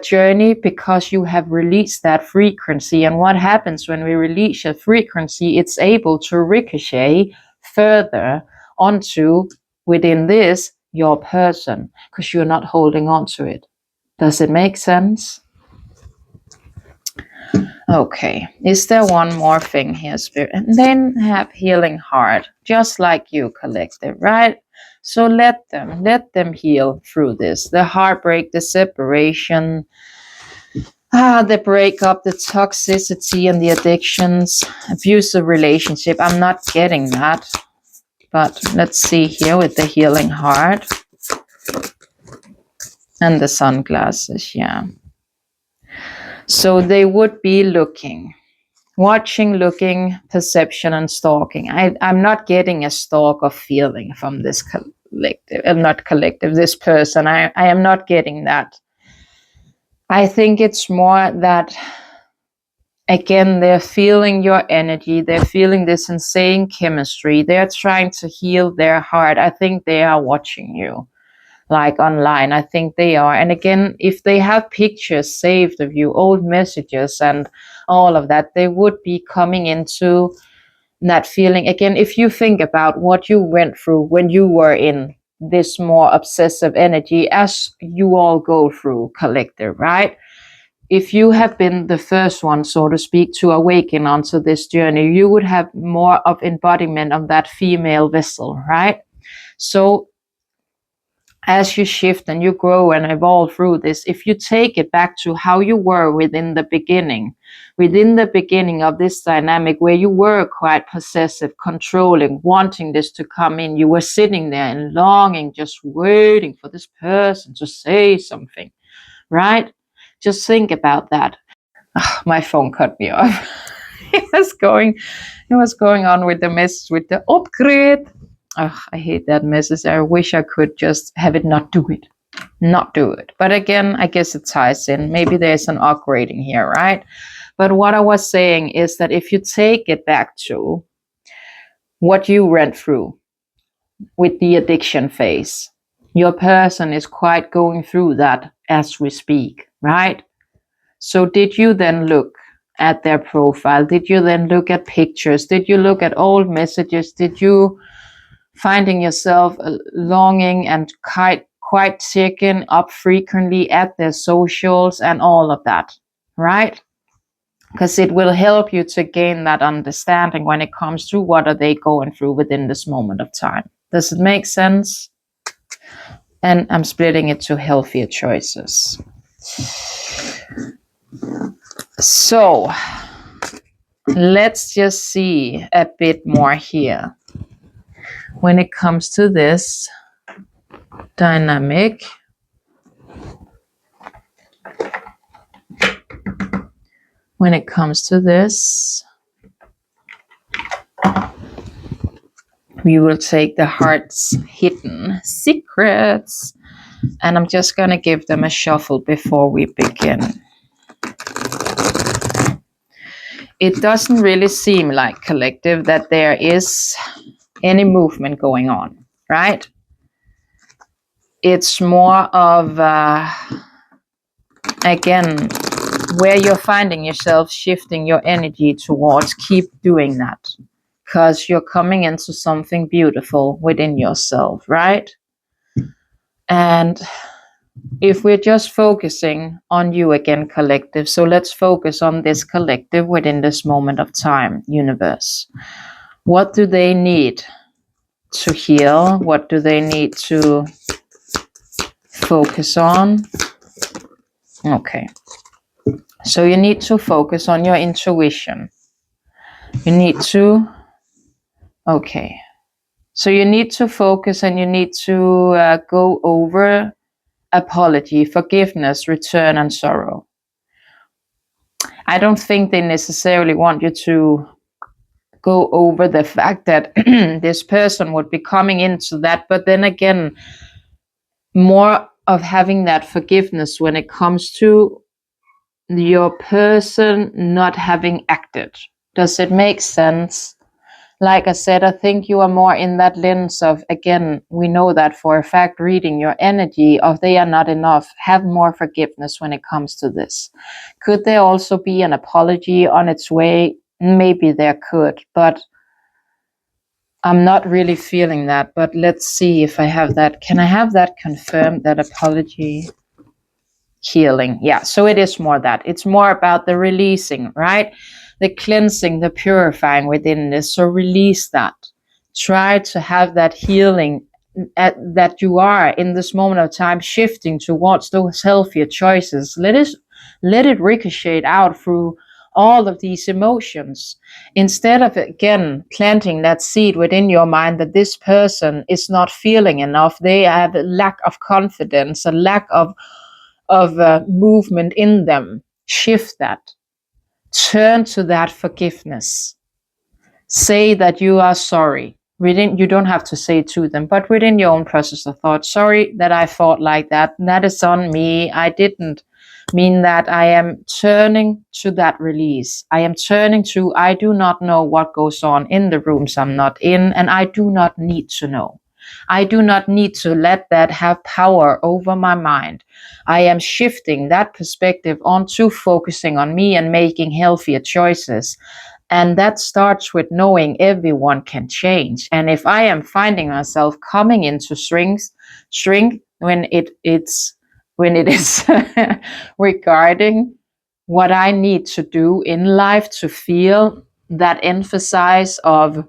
journey, because you have released that frequency. And what happens when we release a frequency, it's able to ricochet further onto within this your person, because you're not holding on to it. Does it make sense? Okay, is there one more thing here, Spirit? And then have healing heart, just like you, collective, right? So let them heal through this. The heartbreak, the separation, the breakup, the toxicity and the addictions, abusive relationship. I'm not getting that. But let's see here with the healing heart. And the sunglasses, yeah. So they would be looking, watching, looking, perception, and stalking. I'm not getting a stalk of feeling from this collective, not collective, this person. I am not getting that. I think it's more that, again, they're feeling your energy. They're feeling this insane chemistry. They're trying to heal their heart. I think they are watching you, like online. I think they are. And again, if they have pictures saved of you, old messages and all of that, they would be coming into that feeling. Again, if you think about what you went through when you were in this more obsessive energy, as you all go through, collective, right? If you have been the first one, so to speak, to awaken onto this journey, you would have more of embodiment of that female vessel, right? So as you shift and you grow and evolve through this, if you take it back to how you were within the beginning of this dynamic, where you were quite possessive, controlling, wanting this to come in, you were sitting there and longing, just waiting for this person to say something, right? Just think about that. Oh, my phone cut me off. it was going on with the message with the upgrade. Oh, I hate that message. I wish I could just have it not do it. But again, I guess it ties in. Maybe there's an upgrading here, right? But what I was saying is that if you take it back to what you went through with the addiction phase, your person is quite going through that as we speak, right? So did you then look at their profile? Did you then look at pictures? Did you look at old messages? Did you finding yourself longing and quite checking up frequently at their socials and all of that, right? Because it will help you to gain that understanding when it comes to what are they going through within this moment of time. Does it make sense? And I'm splitting it to healthier choices. So let's just see a bit more here. When it comes to this dynamic, when it comes to this, we will take the heart's hidden secrets, and I'm just going to give them a shuffle before we begin. It doesn't really seem like, collective, that there is any movement going on, right? It's more of, again, where you're finding yourself shifting your energy towards. Keep doing that, because you're coming into something beautiful within yourself, right? And if we're just focusing on you again, collective, so let's focus on this collective within this moment of time, universe. What do they need to heal? What do they need to focus on? Okay. So you need to focus on your intuition. You need to, okay. So you need to focus, and you need to go over apology, forgiveness, return, and sorrow. I don't think they necessarily want you to go over the fact that this person would be coming into that. But then again, more of having that forgiveness when it comes to your person not having acted. Does it make sense? Like I said, I think you are more in that lens of, again, we know that for a fact, reading your energy of they are not enough. Have more forgiveness when it comes to this. Could there also be an apology on its way? Maybe there could, but I'm not really feeling that. But let's see if I have that. Can I have that confirmed, that apology? Healing. Yeah, so it is more that. It's more about the releasing, right? The cleansing, the purifying within this. So release that. Try to have that healing that you are in this moment of time, shifting towards those healthier choices. Let it ricochet out through all of these emotions, instead of, again, planting that seed within your mind that this person is not feeling enough. They have a lack of confidence, a lack of movement in them. Shift that. Turn to that forgiveness. Say that you are sorry. You don't have to say it to them, but within your own process of thought, sorry that I thought like that. That is on me. I didn't mean that. I am turning to that release. I am turning to, I do not know what goes on in the rooms I'm not in, and I do not need to know. I do not need to let that have power over my mind. I am shifting that perspective onto focusing on me and making healthier choices. And that starts with knowing everyone can change. And if I am finding myself coming into shrink when it is regarding what I need to do in life to feel that emphasis of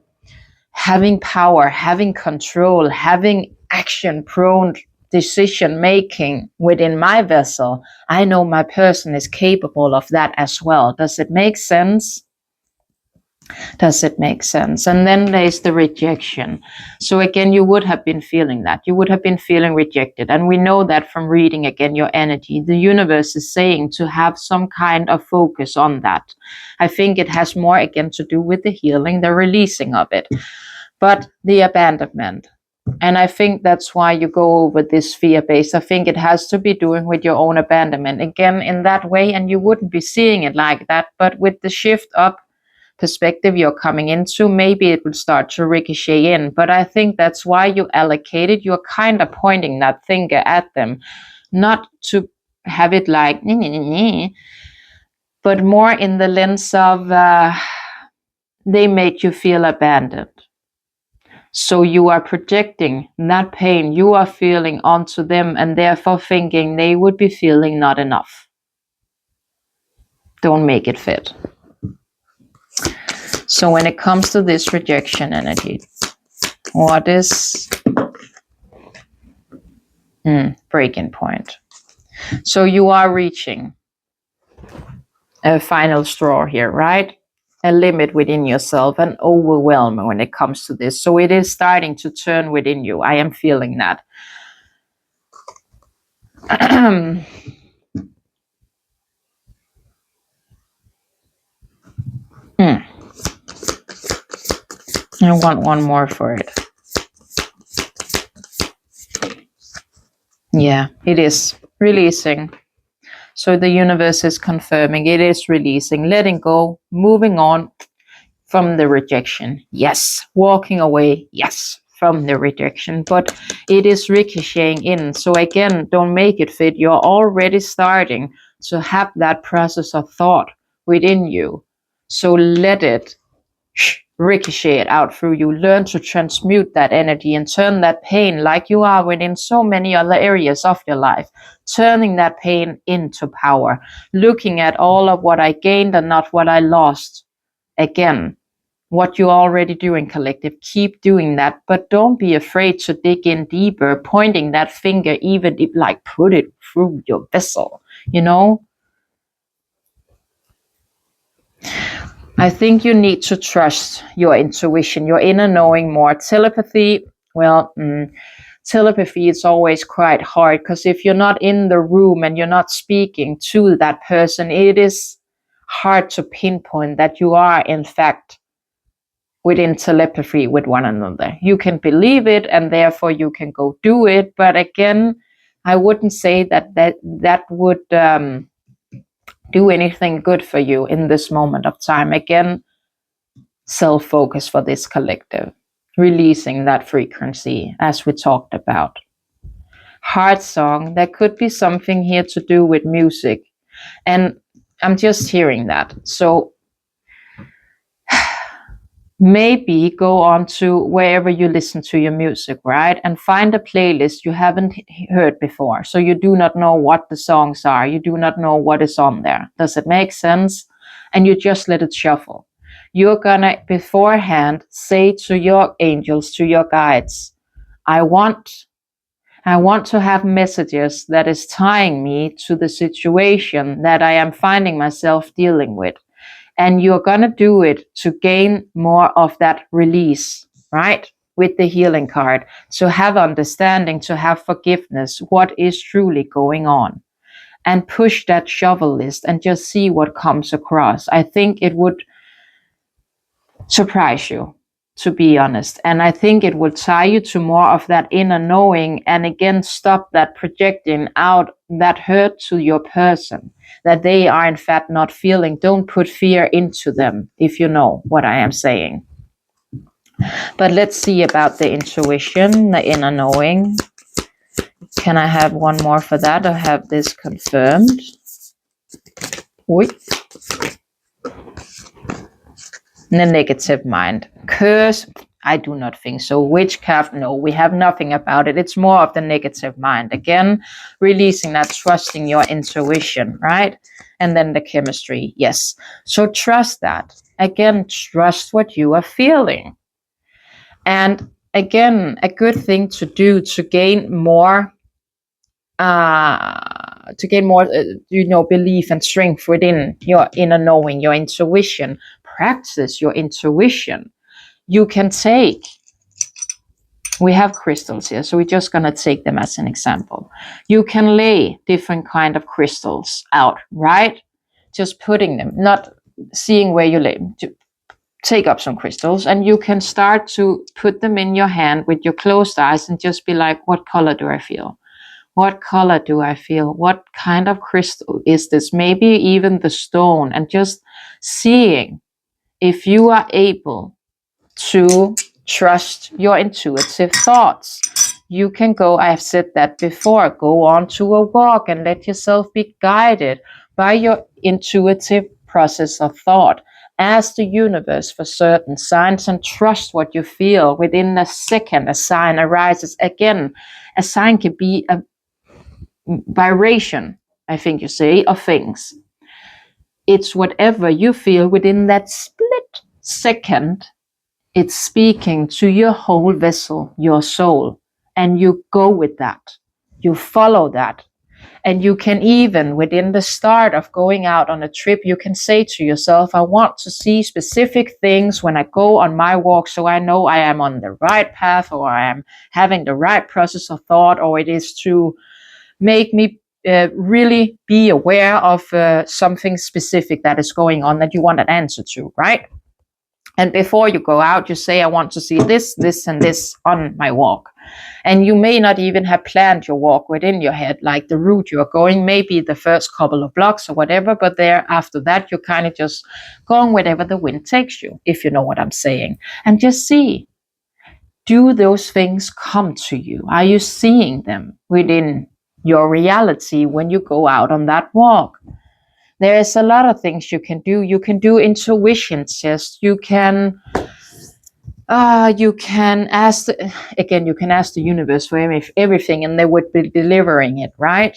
having power, having control, having action prone decision making within my vessel, I know my person is capable of that as well. Does it make sense? Does it make sense? And then there's the rejection. So again, you would have been feeling that. You would have been feeling rejected. And we know that from reading again your energy. The universe is saying to have some kind of focus on that. I think it has more again to do with the healing, the releasing of it. But the abandonment. And I think that's why you go over this fear-based. I think it has to be doing with your own abandonment. Again, in that way, and you wouldn't be seeing it like that. But with the shift up perspective you're coming into, maybe it will start to ricochet in. But I think that's why you allocate it. You're kind of pointing that finger at them, not to have it like, but more in the lens of they made you feel abandoned. So you are projecting that pain you are feeling onto them, and therefore thinking they would be feeling not enough. Don't make it fit. So when it comes to this rejection energy, what is breaking point? So you are reaching a final straw here, right? A limit within yourself, an overwhelm when it comes to this. So it is starting to turn within you. I am feeling that. I want one more for it. Yeah, it is releasing. So the universe is confirming it is releasing, letting go, moving on from the rejection. Yes. Walking away. Yes. From the rejection. But it is ricocheting in. So again, don't make it fit. You're already starting to have that process of thought within you. So let it ricochet it out through you. Learn to transmute that energy and turn that pain, like you are within so many other areas of your life, turning that pain into power, looking at all of what I gained and not what I lost. Again, what you're already doing, collective, keep doing that, but don't be afraid to dig in deeper, pointing that finger, even if like put it through your vessel, I think you need to trust your intuition, your inner knowing more. Telepathy, telepathy is always quite hard, because if you're not in the room and you're not speaking to that person, it is hard to pinpoint that you are in fact within telepathy with one another. You can believe it and therefore you can go do it. But again, I wouldn't say that would do anything good for you in this moment of time. Again, self-focus for this collective, releasing that frequency as we talked about. Heart song, there could be something here to do with music. And I'm just hearing that. So maybe go on to wherever you listen to your music, right? And find a playlist you haven't heard before. So you do not know what the songs are. You do not know what is on there. Does it make sense? And you just let it shuffle. You're gonna beforehand say to your angels, to your guides, I want to have messages that is tying me to the situation that I am finding myself dealing with. And you're going to do it to gain more of that release, right? With the healing card, to have understanding, to have forgiveness, what is truly going on. And push that shovel list and just see what comes across. I think it would surprise you, to be honest. And I think it will tie you to more of that inner knowing, and again, stop that projecting out that hurt to your person that they are in fact not feeling. Don't put fear into them, if you know what I am saying. But let's see about the intuition, the inner knowing. Can I have one more for that, or have this confirmed? Wait. The negative mind. Curse, I do not think so. Witchcraft, no, we have nothing about it. It's more of the negative mind. Again, releasing that, trusting your intuition, right? And then the chemistry, yes. So trust that. Again, trust what you are feeling. And again, a good thing to do to gain more, belief and strength within your inner knowing, your intuition. Practice your intuition. You can take, we have crystals here, so we're just going to take them as an example. You can lay different kind of crystals out, right? Just putting them, not seeing where you lay them. Take up some crystals and you can start to put them in your hand with your closed eyes and just be like, what color do I feel? What color do I feel? What kind of crystal is this? Maybe even the stone, and just seeing if you are able to trust your intuitive thoughts. You can go, I have said that before, go on to a walk and let yourself be guided by your intuitive process of thought. Ask the universe for certain signs and trust what you feel. Within a second, a sign arises. Again, a sign can be a vibration, I think you say, of things. It's whatever you feel within that split second. It's speaking to your whole vessel, your soul, and you go with that. You follow that. And you can even, within the start of going out on a trip, you can say to yourself, I want to see specific things when I go on my walk, so I know I am on the right path, or I am having the right process of thought, or it is to make me really be aware of something specific that is going on that you want an answer to, right? And before you go out, you say, I want to see this, this, and this on my walk. And you may not even have planned your walk within your head, like the route you're going, maybe the first couple of blocks or whatever, but there after that, you're kind of just going wherever the wind takes you, if you know what I'm saying. And just see, do those things come to you? Are you seeing them within your reality when you go out on that walk? There is a lot of things you can do. You can do intuition tests. You can ask, again, you can ask the universe for everything and they would be delivering it, right?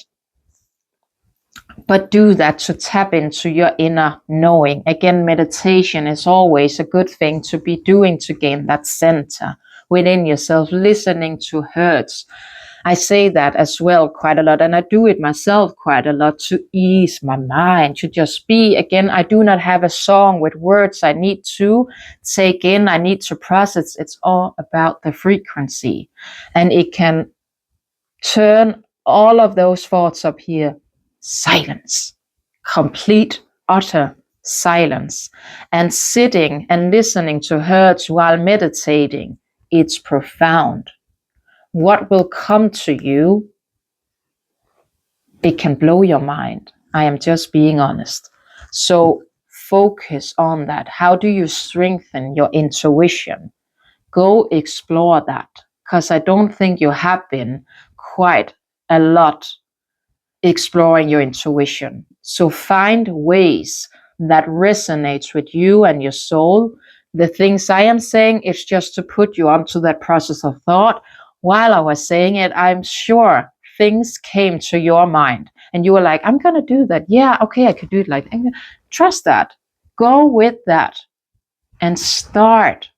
But do that to tap into your inner knowing. Again, meditation is always a good thing to be doing to gain that center within yourself, listening to hertz. I say that as well quite a lot, and I do it myself quite a lot to ease my mind, to just be. Again, I do not have a song with words I need to take in, I need to process. It's all about the frequency, and it can turn all of those thoughts up here. Silence, complete, utter silence. And sitting and listening to herds while meditating, it's profound. What will come to you, it can blow your mind. I am just being honest. So focus on that. How do you strengthen your intuition? Go explore that, because I don't think you have been quite a lot exploring your intuition. So find ways that resonates with you and your soul. The things I am saying is just to put you onto that process of thought. While I was saying it, I'm sure things came to your mind and you were like, I'm going to do that. Yeah, okay, I could do it like that. Trust that. Go with that and start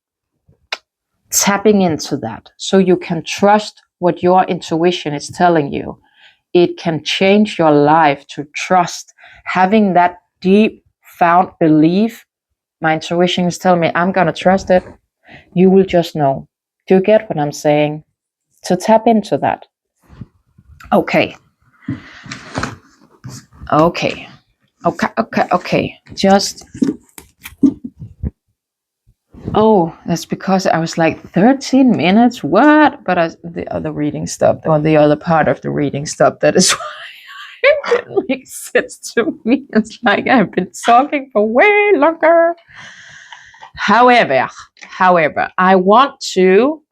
tapping into that so you can trust what your intuition is telling you. It can change your life to trust, having that deep found belief. My intuition is telling me I'm going to trust it. You will just know. Do you get what I'm saying? To tap into that. Okay. Just, that's because I was like 13 minutes. What? But the other reading stopped, or the other part of the reading stopped. That is why it didn't make sense to me. It's like I've been talking for way longer. However, I wanted to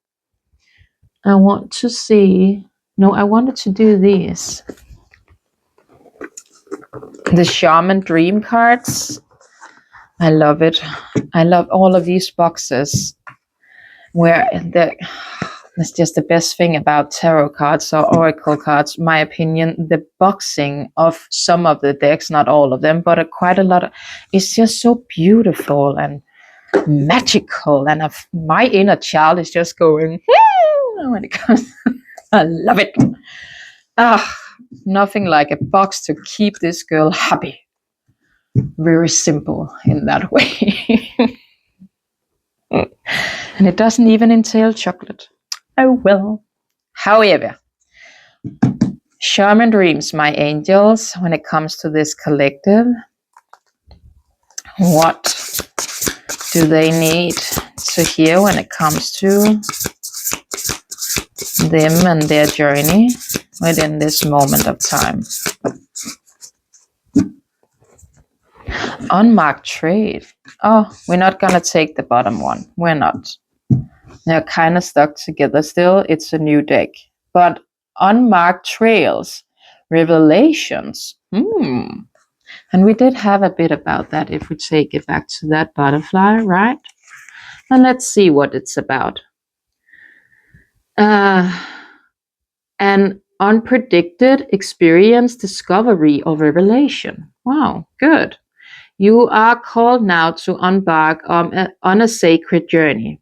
do these. The Shaman Dream cards. I love it. I love all of these boxes where that's just the best thing about tarot cards or oracle cards, my opinion. The boxing of some of the decks, not all of them, but quite a lot. It's just so beautiful and magical, and my inner child is just going when it comes. I love it. Nothing like a box to keep this girl happy. Very simple in that way. And it doesn't even entail chocolate. Oh well. However, Shaman Dreams, my angels, when it comes to this collective, what do they need to hear when it comes to them and their journey within this moment of time? Unmarked trade. Oh, we're not gonna take the bottom one. We're not. They're kind of stuck together still. It's a new deck. But unmarked trails, revelations. And we did have a bit about that if we take it back to that butterfly, right? And let's see what it's about. An unpredicted experience, discovery, or revelation. Wow, good. You are called now to embark on a sacred journey.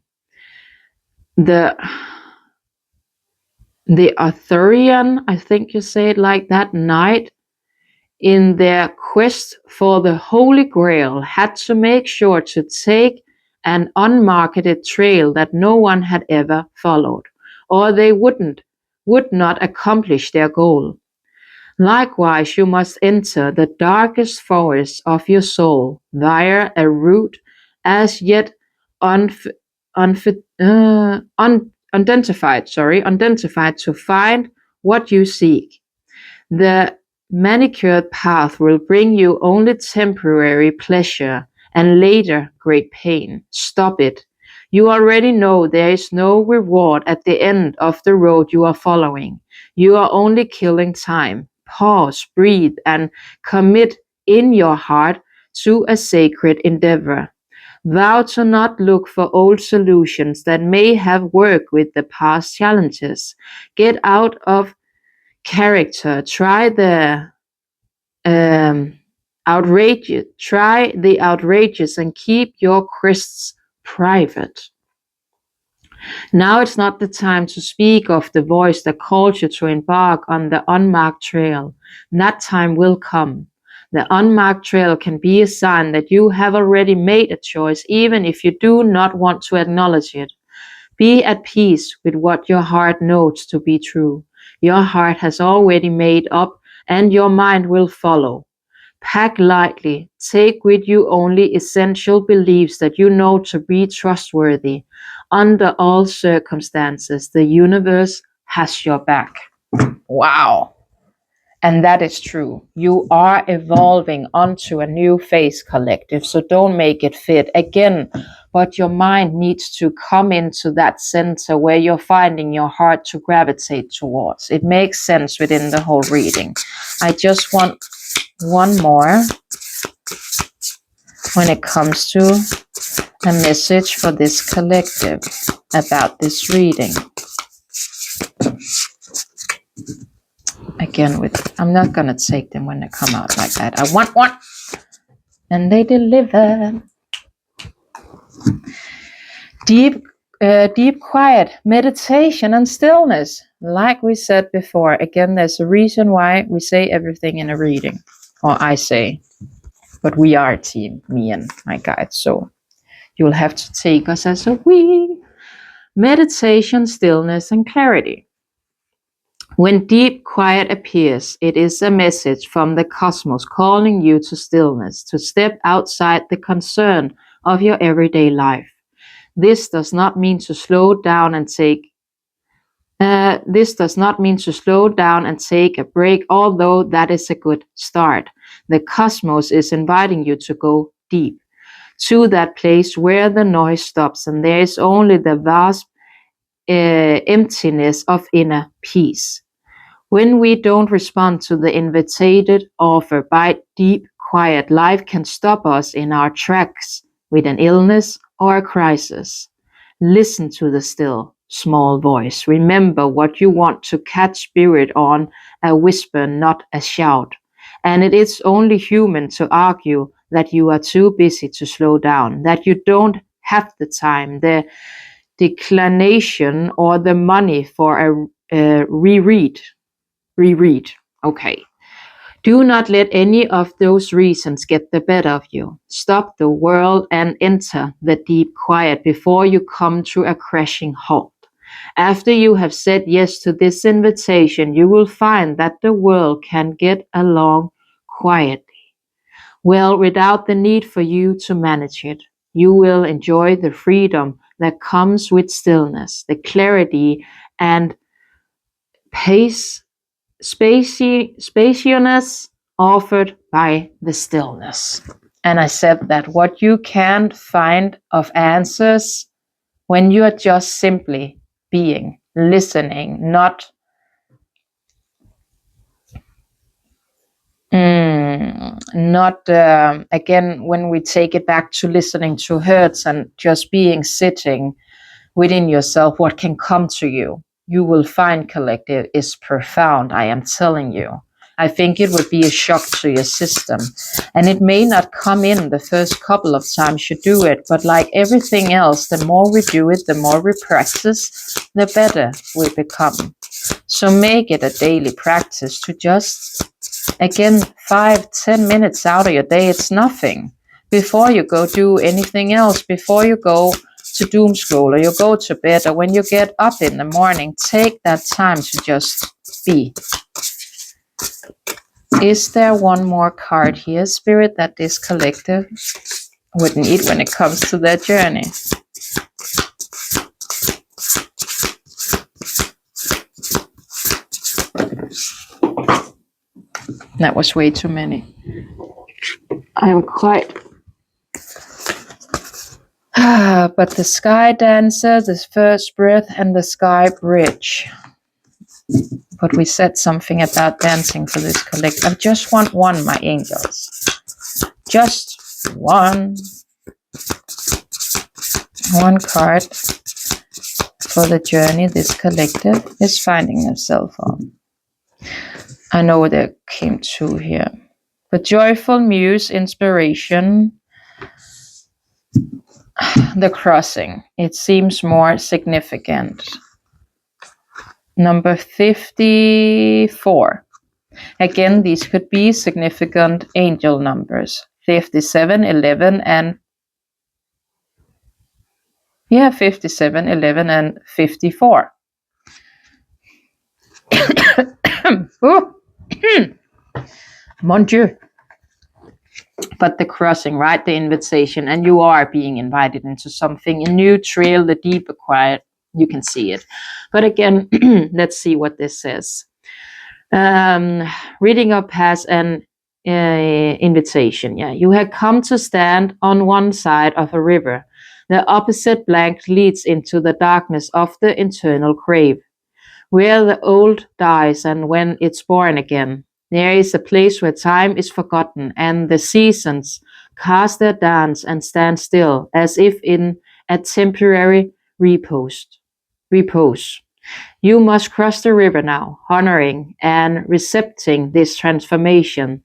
The Arthurian, I think you say it like that, knight, in their quest for the Holy Grail, had to make sure to take an unmarketed trail that no one had ever followed, or they would not accomplish their goal. Likewise, you must enter the darkest forest of your soul via a route as yet unidentified to find what you seek. The manicured path will bring you only temporary pleasure and later great pain. Stop it. You already know there is no reward at the end of the road you are following. You are only killing time. Pause, breathe, and commit in your heart to a sacred endeavor. Vow to not look for old solutions that may have worked with the past challenges. Get out of character. Try the outrageous and keep your quests private. Now it's not the time to speak of the voice that calls you to embark on the unmarked trail. That time will come. The unmarked trail can be a sign that you have already made a choice, even if you do not want to acknowledge it. Be at peace with what your heart knows to be true. Your heart has already made up, and your mind will follow. Pack lightly. Take with you only essential beliefs that you know to be trustworthy. Under all circumstances, the universe has your back. Wow. And that is true. You are evolving onto a new phase, collective. So don't make it fit again. But your mind needs to come into that center where you're finding your heart to gravitate towards. It makes sense within the whole reading. I just want one more when it comes to a message for this collective about this reading. Again, I'm not going to take them when they come out like that. I want one. And they deliver. Deep, quiet meditation and stillness. Like we said before, again, there's a reason why we say everything in a reading. Or I say. But we are a team, me and my guide. So you'll have to take us as a we. Meditation, stillness, and clarity. When deep quiet appears, it is a message from the cosmos calling you to stillness, to step outside the concern of your everyday life. This does not mean to slow down and take a break, although that is a good start. The cosmos is inviting you to go deep, to that place where the noise stops and there is only the vast emptiness of inner peace. When we don't respond to the invited offer by deep, quiet, life can stop us in our tracks with an illness or a crisis. Listen to the still, small voice. Remember what you want to catch spirit on, a whisper, not a shout. And it is only human to argue that you are too busy to slow down, that you don't have the time, the declination, or the money for a reread. Okay. Do not let any of those reasons get the better of you. Stop the world and enter the deep quiet before you come to a crashing halt. After you have said yes to this invitation, you will find that the world can get along quietly. Well, without the need for you to manage it. You will enjoy the freedom that comes with stillness, the clarity and spaciousness offered by the stillness. And I said that what you can't find of answers when you are just simply being, listening, not again, when we take it back to listening to Hertz and just being sitting within yourself, what can come to you, you will find, collective, is profound. I am telling you. I think it would be a shock to your system. And it may not come in the first couple of times you do it, but like everything else, the more we do it, the more we practice, the better we become. So make it a daily practice to just, again, 5-10 minutes out of your day. It's nothing. Before you go do anything else, before you go to doom scroll or you go to bed, or when you get up in the morning, take that time to just be. Is there one more card here, Spirit, that this collective would need when it comes to their journey? That was way too many. I am quite... but the Sky Dancer, the First Breath, and the Sky Bridge. But we said something about dancing for this collective. I just want one, my angels. Just one. One card for the journey this collective is finding themselves on. I know there came two here. The Joyful Muse, Inspiration. The Crossing. It seems more significant. Number 54. Again, these could be significant angel numbers. 57, 11, and 57, 11, and 54. Mon Dieu. But the crossing, right? The invitation, and you are being invited into something, a new trail, the deeper quiet. You can see it. But again, let's see what this says. Reading up has an invitation. Yeah, you have come to stand on one side of a river. The opposite blank leads into the darkness of the internal grave, where the old dies and when it's born again. There is a place where time is forgotten and the seasons cast their dance and stand still, as if in a temporary repose. You must cross the river now, honoring and recepting this transformation,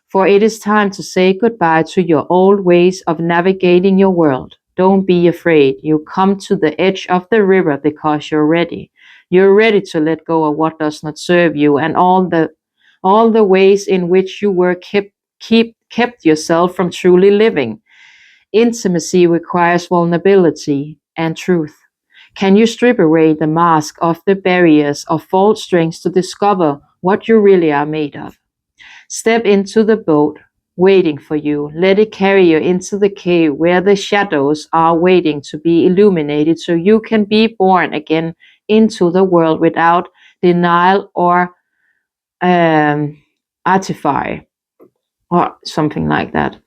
for it is time to say goodbye to your old ways of navigating your world. Don't be afraid. You come to the edge of the river because you're ready. You're ready to let go of what does not serve you and all the ways in which you were kept yourself from truly living. Intimacy requires vulnerability and truth. Can you strip away the mask of the barriers of false strengths to discover what you really are made of? Step into the boat waiting for you. Let it carry you into the cave where the shadows are waiting to be illuminated so you can be born again into the world without denial or artify or something like that.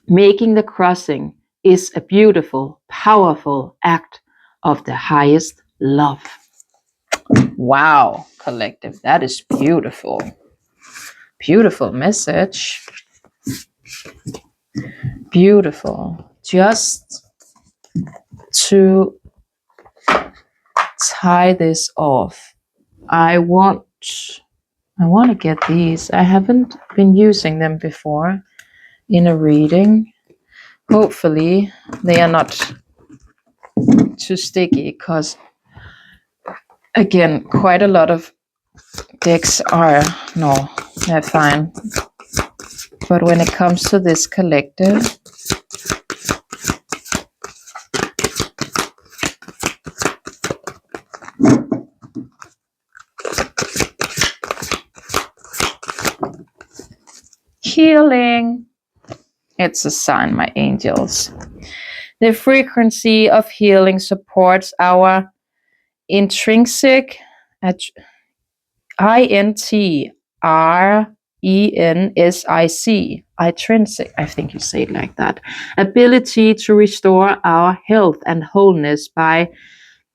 Making the crossing is a beautiful, powerful act of the highest love. Wow, collective, that is beautiful. Beautiful message. Beautiful. Just to tie this off, I want to get these. I haven't been using them before in a reading. Hopefully they are not too sticky, because again, quite a lot of decks are, no, they're fine. But when it comes to this collective, healing, it's a sign, my angels. The frequency of healing supports our intrinsic, intrinsic, I think you say it like that, ability to restore our health and wholeness by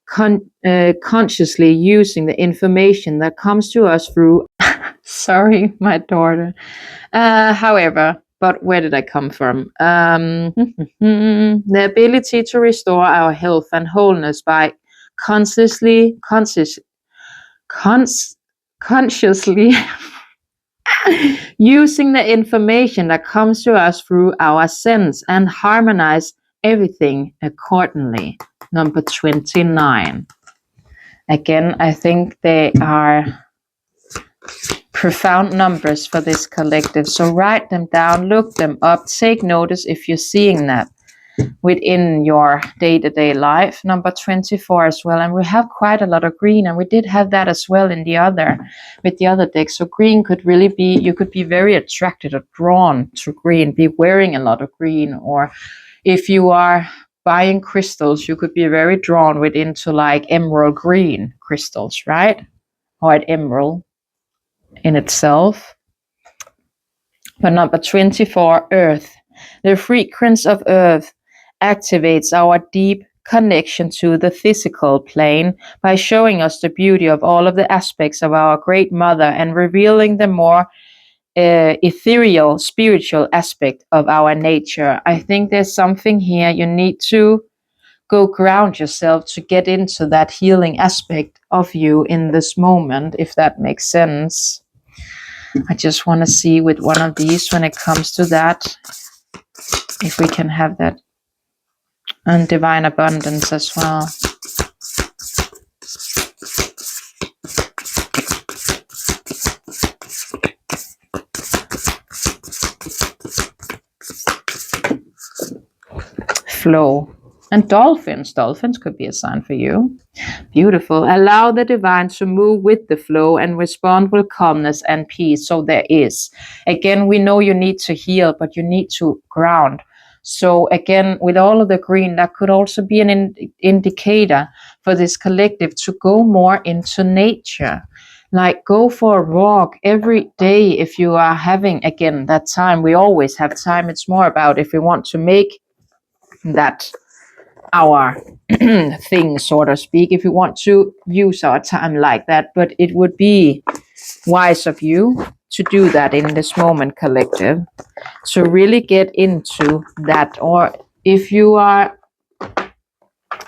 consciously using the information that comes to us through sorry, my daughter. However, but where did I come from? The ability to restore our health and wholeness by consciously using the information that comes to us through our sense and harmonize everything accordingly. Number 29. Again, I think they are profound numbers for this collective. So write them down, look them up, take notice if you're seeing that within your day-to-day life. Number 24 as well. And we have quite a lot of green, and we did have that as well in the other, with the other deck. So green could really be, you could be very attracted or drawn to green, be wearing a lot of green, or if you are buying crystals, you could be very drawn into like emerald green crystals, right? Or an emerald in itself. But number 24, earth. The frequency of earth activates our deep connection to the physical plane by showing us the beauty of all of the aspects of our great mother and revealing the more ethereal, spiritual aspect of our nature. I think there's something here you need to go ground yourself to get into that healing aspect of you in this moment, if that makes sense. I just want to see with one of these when it comes to that, if we can have that and divine abundance as well. Flow. And dolphins. Dolphins could be a sign for you. Beautiful. Allow the divine to move with the flow and respond with calmness and peace. So there is. Again, we know you need to heal, but you need to ground. So again, with all of the green, that could also be an indicator for this collective to go more into nature. Like go for a walk every day if you are having, again, that time. We always have time. It's more about if we want to make that our thing, so to speak, if we want to use our time like that. But it would be wise of you to do that in this moment, collective, to really get into that. Or if you are,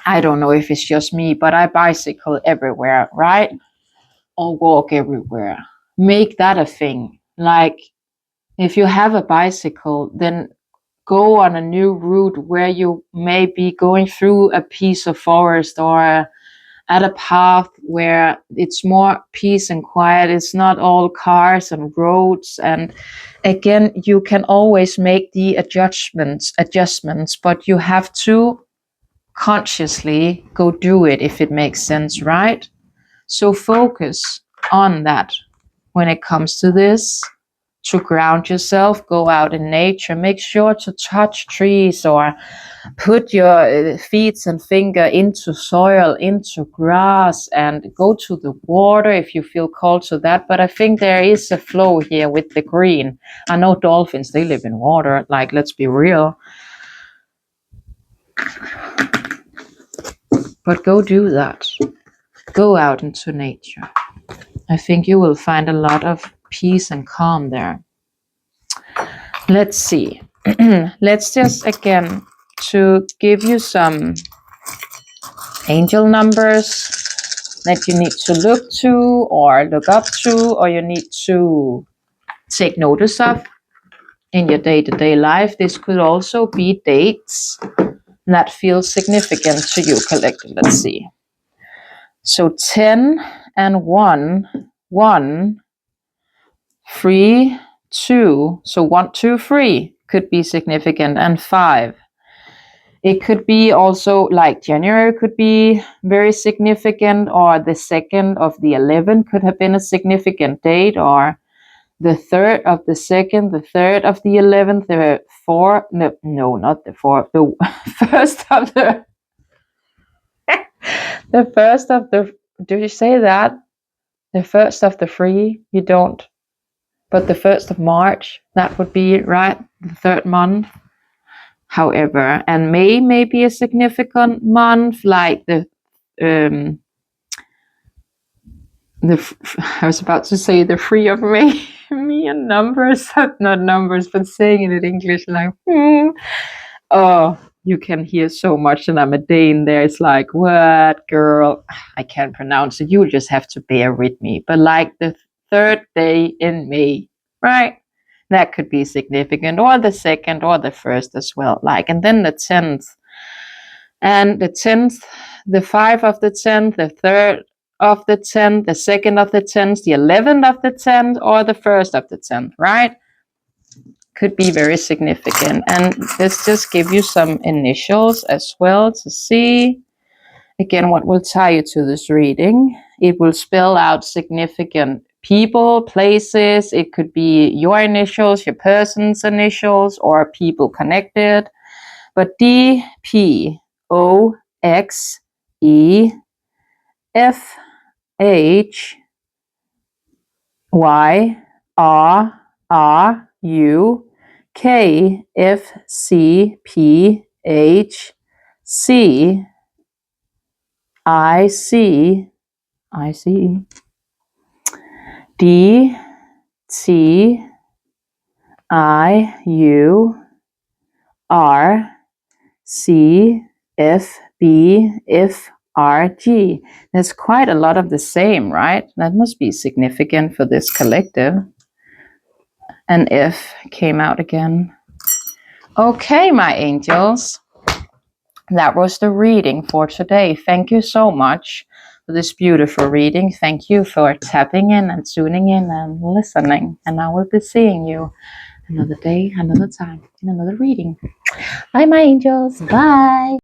I don't know if it's just me, but I bicycle everywhere, right? Or walk everywhere. Make that a thing. Like if you have a bicycle, then go on a new route where you may be going through a piece of forest or at a path where it's more peace and quiet. It's not all cars and roads. And again, you can always make the adjustments, but you have to consciously go do it if it makes sense, right? So focus on that when it comes to this. To ground yourself, go out in nature, make sure to touch trees or put your feet and finger into soil, into grass, and go to the water if you feel called to that. But I think there is a flow here with the green. I know dolphins, they live in water, like let's be real. But go do that. Go out into nature. I think you will find a lot of peace and calm there. Let's see. Let's just again to give you some angel numbers that you need to look to or look up to, or you need to take notice of in your day-to-day life. This could also be dates that feel significant to you, collective. Let's see. So 10 and 1, 1, 3, 2. So 1, 2, 3 could be significant, and 5. It could be also like January could be very significant, or the 2nd of the 11th could have been a significant date, or the 3rd of the 2nd, the 3rd of the 11th, the 4th, no, not the 4th, the 1st of the, the 1st of the, do you say that? The 1st of the 3, you don't, but the 1st of March, that would be, right, the 3rd month. However, and May may be a significant month, like I was about to say the 3 of May. Me and numbers, not numbers, but saying it in English, like, oh, you can hear so much, and I'm a Dane there. It's like, what, girl? I can't pronounce it. You just have to bear with me. But like the 3rd day in May, right? That could be significant, or the 2nd or the 1st as well. Like, and then the 10th, and the 10th, the 5 of the 10th, the 3rd of the 10th, the 2nd of the 10th, the 11th of the 10th, or the 1st of the 10th, right? Could be very significant. And let's just give you some initials as well to see. Again, what will tie you to this reading? It will spell out significant people, places. It could be your initials, your person's initials, or people connected. But D, P, O, X, E, F, H, Y, R, U, K, F, C, P, H, C, I, C, D, T, I, U, R, C, F, B, F, R, G. There's quite a lot of the same, right? That must be significant for this collective. And F came out again. Okay, my angels. That was the reading for today. Thank you so much for this beautiful reading. Thank you for tapping in and tuning in and listening. And I will be seeing you another day, another time, in another reading. Bye, my angels. Bye.